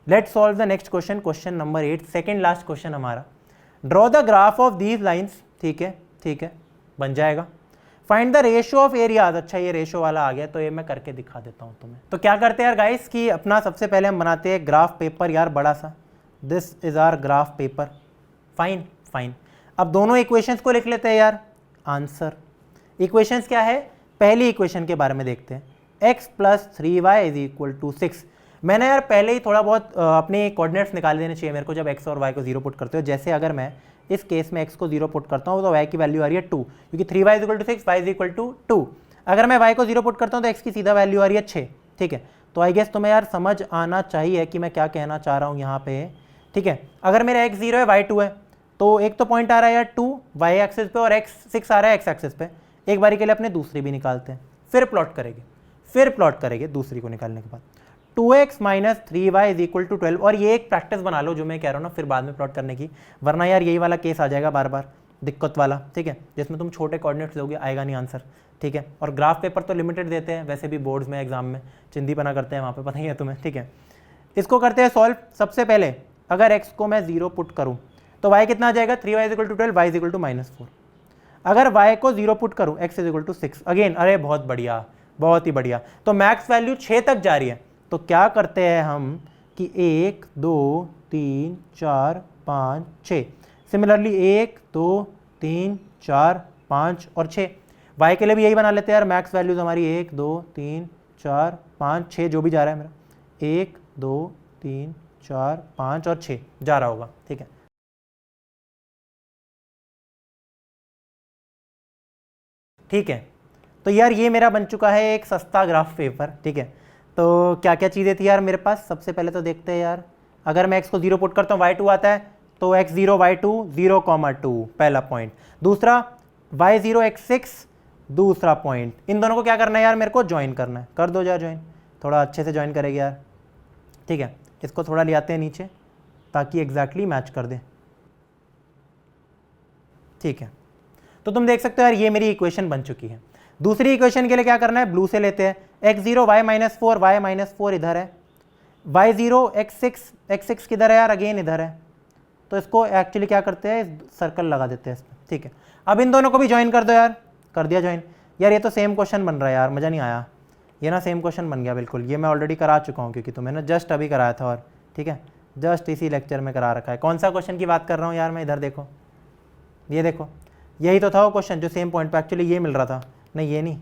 Let's solve the next question, question number 8, second last question हमारा। Draw the graph of these lines. ठीक है, बन जाएगा। Find the ratio of areas. अच्छा, ये रेशियो वाला आ गया, तो ये मैं करके दिखा देता हूँ तुम्हें। तो क्या करते हैं यार गाइस कि अपना सबसे पहले हम बनाते हैं ग्राफ पेपर यार बड़ा सा। This is our graph paper. Fine. अब दोनों इक्वेशंस को लिख लेते हैं यार। आंसर इक्वेशंस क्या है? पहली इक्वेशन के बारे में देखते हैं। x + 3y = 6। मैंने यार पहले ही थोड़ा बहुत अपने कोऑर्डिनेट्स निकाल देने चाहिए मेरे को जब x और y को 0 पुट करते हो। जैसे अगर मैं इस केस में x को 0 पुट करता हूँ तो y की वैल्यू आ रही है 2, क्योंकि 3y = 6, y = 2। अगर मैं y को 0 पुट करता हूँ तो x की सीधा वैल्यू आ रही है 6। ठीक है, तो आई गेस तुम्हें यार समझ आना चाहिए कि मैं क्या कहना चाह रहा हूँ यहाँ पे। ठीक है, अगर मेरा x 0 है y 2 है, तो एक तो पॉइंट आ रहा है यार 2 y एक्सिस पे, और x 6 आ रहा है x एक्सिस पे। एक बारी के लिए अपने दूसरी भी निकालते हैं, फिर प्लॉट करेंगे दूसरी को निकालने के बाद। 2x - 3y = 12। और ये एक प्रैक्टिस बना लो जो मैं कह रहा हूँ ना, फिर बाद में प्लॉट करने की, वरना यार यही वाला केस आ जाएगा बार बार, दिक्कत वाला। ठीक है, जिसमें तुम छोटे कोऑर्डिनेट्स दोगे आएगा नहीं आंसर। ठीक है, और ग्राफ पेपर तो लिमिटेड देते हैं वैसे भी बोर्ड्स में, एग्जाम में चिंदी बना करते हैं वहाँ पे, पता ही है तुम्हें। ठीक है, इसको करते हैं सॉल्व। सबसे पहले अगर x को मैं 0 पुट करूँ तो y कितना आ जाएगा? 3y = 12, y = -4। अगर y को 0 पुट करूँ x = 6। अगेन अरे बहुत बढ़िया, बहुत ही बढ़िया। तो मैक्स वैल्यू 6 तक जा रही है। तो क्या करते हैं हम कि 1 2 3 4 5 6। सिमिलरली 1 2 3 4 5 और 6। y के लिए भी यही बना लेते हैं यार। मैक्स वैल्यूज हमारी 1 2 3 4 5 6 जो भी जा रहा है मेरा, 1 2 3 4 5 और 6 जा रहा होगा। ठीक है, तो यार ये मेरा बन चुका है एक सस्ता ग्राफ पेपर। ठीक है, तो क्या क्या चीज़ें थी यार मेरे पास? सबसे पहले तो देखते हैं यार, अगर मैं x को 0 पुट करता हूँ y2 आता है, तो x0 y2 0,2 पहला पॉइंट। दूसरा y0 x6 दूसरा पॉइंट। इन दोनों को क्या करना है यार? मेरे को ज्वाइन करना है। कर दो यार ज्वाइन, थोड़ा अच्छे से ज्वाइन करेगी यार। ठीक है, इसको थोड़ा ले आते हैं नीचे ताकि एग्जैक्टली मैच कर दे। ठीक है, तो तुम देख सकते हो यार ये मेरी इक्वेशन बन चुकी है। दूसरी इक्वेशन के लिए क्या करना है? ब्लू से लेते हैं। x0 y - 4 इधर है, y0 x6 किधर है यार? अगेन इधर है। तो इसको एक्चुअली क्या करते हैं? सर्कल लगा देते हैं इसमें। ठीक है, अब इन दोनों को भी ज्वाइन कर दो यार। कर दिया ज्वाइन। यार ये तो सेम क्वेश्चन बन रहा है यार, मज़ा नहीं आया। ये ना सेम क्वेश्चन बन गया बिल्कुल। ये मैं ऑलरेडी करा चुका हूँ क्योंकि तुम्हें ना जस्ट अभी कराया था। और ठीक है, जस्ट इसी लेक्चर में करा रखा है। कौन सा क्वेश्चन की बात कर रहा हूँ यार मैं? इधर देखो, ये देखो, यही तो था वो क्वेश्चन जो सेम पॉइंट पे एक्चुअली ये मिल रहा था। नहीं ये नहीं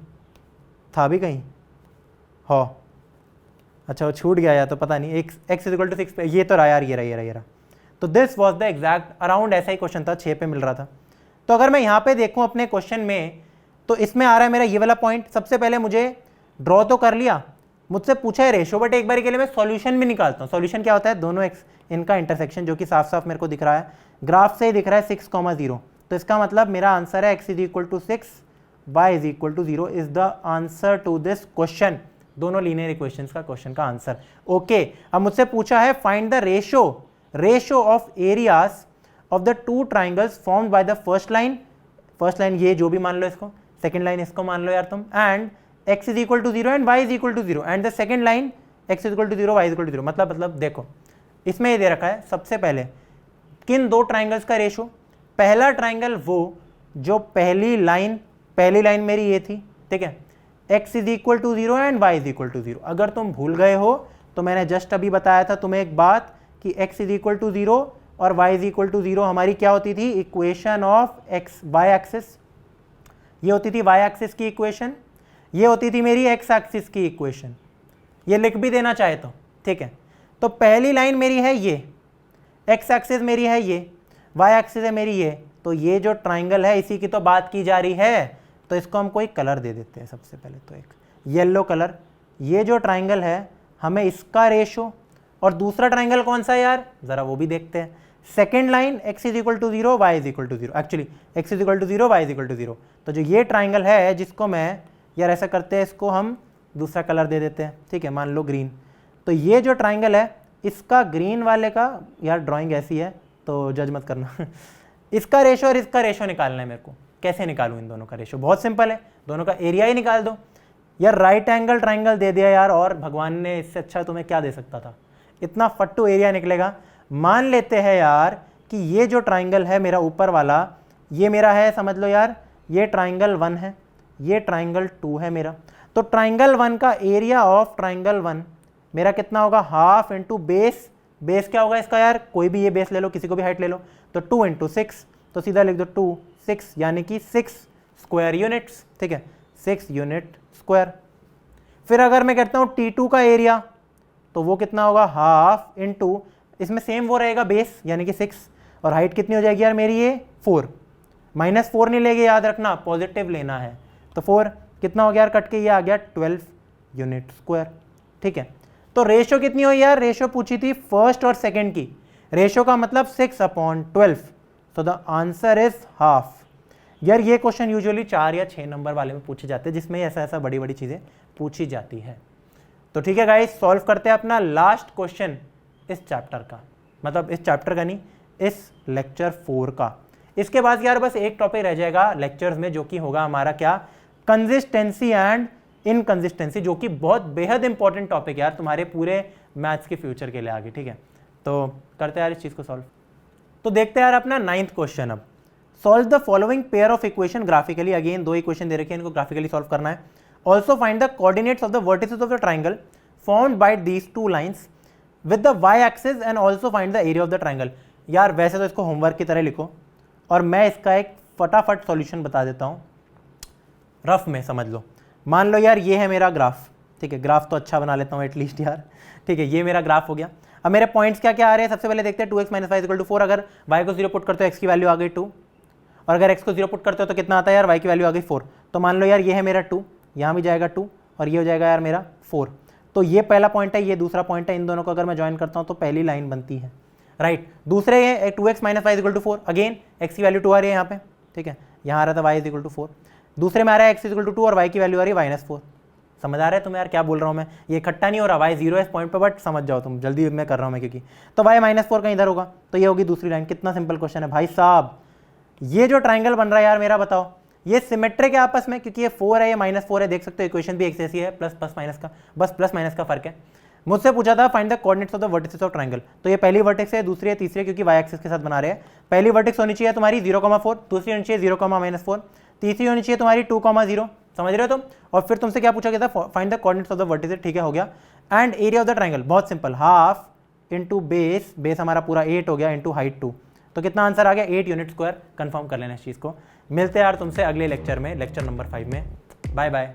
था भी कहीं, हो अच्छा वो छूट गया या तो पता नहीं। x = 6 पे ये तो रहा यार, ये रहा। तो this was the exact around ऐसा ही क्वेश्चन था, 6 पे मिल रहा था। तो अगर मैं यहाँ पे देखूँ अपने क्वेश्चन में, तो इसमें आ रहा है मेरा ये वाला पॉइंट। सबसे पहले मुझे ड्रॉ तो कर लिया, मुझसे पूछा है रेशो, बट एक बार के लिए मैं सॉल्यूशन भी निकालता हूँ। सॉल्यूशन क्या होता है? दोनों x इनका इंटरसेक्शन, जो कि साफ साफ मेरे को दिख रहा है, ग्राफ से ही दिख रहा है 6,0। तो इसका मतलब मेरा आंसर है x = 6 y = 0 is the answer to this question. दोनों लीनियर इक्वेशंस का क्वेश्चन का आंसर। ओके, अब मुझसे पूछा है find the ratio of areas of the two triangles formed by the first line ये जो भी मान लो इसको, सेकंड लाइन इसको मान लो यार तुम, and x = 0 and y = 0 and the second line x = 0 y = 0। मतलब देखो इसमें ये दे रखा है सबसे पहले किन दो ट्राइंगल्स का रेशो। पहला ट्राइंगल वो जो पहली लाइन मेरी ये थी। ठीक है, x = 0 एंड y = 0। अगर तुम भूल गए हो तो मैंने जस्ट अभी बताया था तुम्हें एक बात कि x = 0 और y = 0 हमारी क्या होती थी? Equation of y axis. ये होती थी y एक्सिस की इक्वेशन, ये होती थी मेरी x एक्सिस की इक्वेशन। ये लिख भी देना चाहे तो। ठीक है, तो पहली लाइन मेरी है ये, x एक्सिस मेरी है ये, y एक्सिस है मेरी ये। तो ये जो ट्राइंगल है इसी की तो बात की जा रही है। तो इसको हम कोई कलर दे देते हैं। सबसे पहले तो एक येलो कलर। ये जो ट्राइंगल है हमें इसका रेशो, और दूसरा ट्राइंगल कौन सा है यार? ज़रा वो भी देखते हैं। Second line x is equal to 0, y is equal to 0, actually x is equal to 0, y is equal to 0। तो जो ये ट्राइंगल है जिसको मैं यार ऐसा करते हैं, इसको हम दूसरा कलर दे देते हैं, ठीक है, मान लो ग्रीन। तो ये जो ट्राइंगल है इसका ग्रीन वाले का, यार ड्राइंग ऐसी है तो जज मत करना इसका रेशो और इसका रेशो निकालना है मेरे को। कैसे निकालूं इन दोनों का रेशो? बहुत सिंपल है, दोनों का एरिया ही निकाल दो। यार राइट एंगल ट्राइंगल दे दिया यार, और भगवान ने इससे अच्छा तुम्हें क्या दे सकता था? इतना फट्टू एरिया निकलेगा। मान लेते हैं यार कि ये जो ट्राइंगल है मेरा ऊपर वाला, ये मेरा है, समझ लो यार ये ट्राइंगल 1 है, ये ट्राइंगल 2 है मेरा। तो ट्राइंगल 1 का एरिया ऑफ ट्राइंगल 1 मेरा कितना होगा? Half into base. बेस क्या होगा इसका यार? कोई भी ये बेस ले लो, किसी को भी हाइट ले लो। तो 2 इंटू 6, तो सीधा लिख दो 2 6, यानी कि 6 स्क्वायर यूनिट्स, ठीक है, 6 यूनिट स्क्वायर। फिर अगर मैं कहता हूँ T2 का एरिया, तो वो कितना होगा? हाफ इंटू, इसमें सेम वो रहेगा बेस यानी कि 6, और हाइट कितनी हो जाएगी यार मेरी? ये 4, -4 नहीं लेंगे, याद रखना पॉजिटिव लेना है। तो 4 कितना हो गया यार? कट के ये आ गया 12 यूनिट स्क्वायर, ठीक है। तो रेशो कितनी हुई यार? रेशो पूछी थी फर्स्ट और सेकंड की, रेशो का मतलब 6/12। So the answer is half. यार ये क्वेश्चन यूजुअली 4 या 6 नंबर वाले में पूछे जाते हैं, जिसमें ऐसा बड़ी बड़ी चीज़ें पूछी जाती है। तो ठीक है गाइस, सॉल्व करते हैं अपना लास्ट क्वेश्चन इस चैप्टर का, मतलब इस चैप्टर का नहीं, इस लेक्चर 4 का। इसके बाद यार बस एक टॉपिक रह जाएगा लेक्चर्स में, जो कि होगा हमारा क्या? कंसिस्टेंसी एंड इनकंसिस्टेंसी, जो कि बहुत बेहद इंपॉर्टेंट टॉपिक है यार तुम्हारे पूरे मैथ्स के फ्यूचर के लिए आगे, ठीक है। तो करते हैं यार इस चीज़ को सॉल्व। तो देखते हैं यार अपना 9th क्वेश्चन। अब solve the following pair of equation graphically. Again 2 equation दे रखे हैं, इनको ग्राफिकली सॉल्व करना है। Also find the coordinates of the vertices of the triangle formed by these 2 lines with the y axis and also find the area of the triangle. यार वैसे तो इसको होमवर्क की तरह लिखो, और मैं इसका एक फटाफट सॉल्यूशन बता देता हूँ, रफ में समझ लो। मान लो यार ये है मेरा ग्राफ, ठीक है, ग्राफ तो अच्छा बना लेता हूँ एटलीस्ट यार, ठीक है, ये मेरा ग्राफ हो गया। अब मेरे पॉइंट्स क्या क्या आ रहे हैं? सबसे पहले देखते हैं 2x - y = 4। अगर y को 0 पुट करते हो x की वैल्यू आ गई 2, और अगर x को 0 पुट करते हो तो कितना आता है यार? y की वैल्यू आ गई 4। तो मान लो यार ये है मेरा 2, यहाँ भी जाएगा 2, और ये हो जाएगा यार मेरा 4। तो ये पहला पॉइंट है, ये दूसरा पॉइंट है, इन दोनों को अगर मैं ज्वाइन करता हूँ तो पहली लाइन बनती है, राइट। दूसरे है 2x - y = 4, अगेन x की वैल्यू 2 आ रही है यहाँ पे, ठीक है, यहाँ आ रहा था y = 4। दूसरे में आ रहा है x = 2 और y की वैल्यू आ रही है -4। समझ आ रहा है तुम्हें यार क्या बोल रहा हूँ मैं? ये इकट्ठा नहीं हो रहा, y 0 है इस पॉइंट पे, बट समझ जाओ तुम, जल्दी मैं कर रहा हूँ मैं क्योंकि। तो y -4 कहीं इधर होगा, तो ये होगी दूसरी लाइन। कितना सिंपल क्वेश्चन है भाई साहब। ये जो ट्राइंगल बन रहा है यार मेरा, बताओ ये सिमेट्रिक है आपस में, क्योंकि ये 4 है, ये -4 है, देख सकते हो इक्वेशन भी एक जैसी है, प्लस माइनस का, बस प्लस माइनस का फर्क है। मुझसे पूछा था find the coordinates of the vertices of triangle. तो ये पहली वर्टेक्स है, दूसरी है, तीसरी है, क्योंकि y एक्सिस के साथ बना रहे हैं। पहली वर्टेक्स होनी चाहिए तुम्हारी 0,4, दूसरी होनी चाहिए 0,-4, तीसरी होनी चाहिए तुम्हारी 2,0। समझ रहे हो तुम? और फिर तुमसे क्या पूछा गया था? Find the coordinates of the vertices, ठीक है, हो गया। And area of the triangle, बहुत simple, half into base, base हमारा पूरा 8 हो गया, इंटू हाइट 2। तो कितना आंसर आ गया? 8 यूनिट स्क्वायर। कंफर्म कर लेना इस चीज़ को। मिलते हैं यार तुमसे अगले लेक्चर में, लेक्चर नंबर 5 में। Bye bye.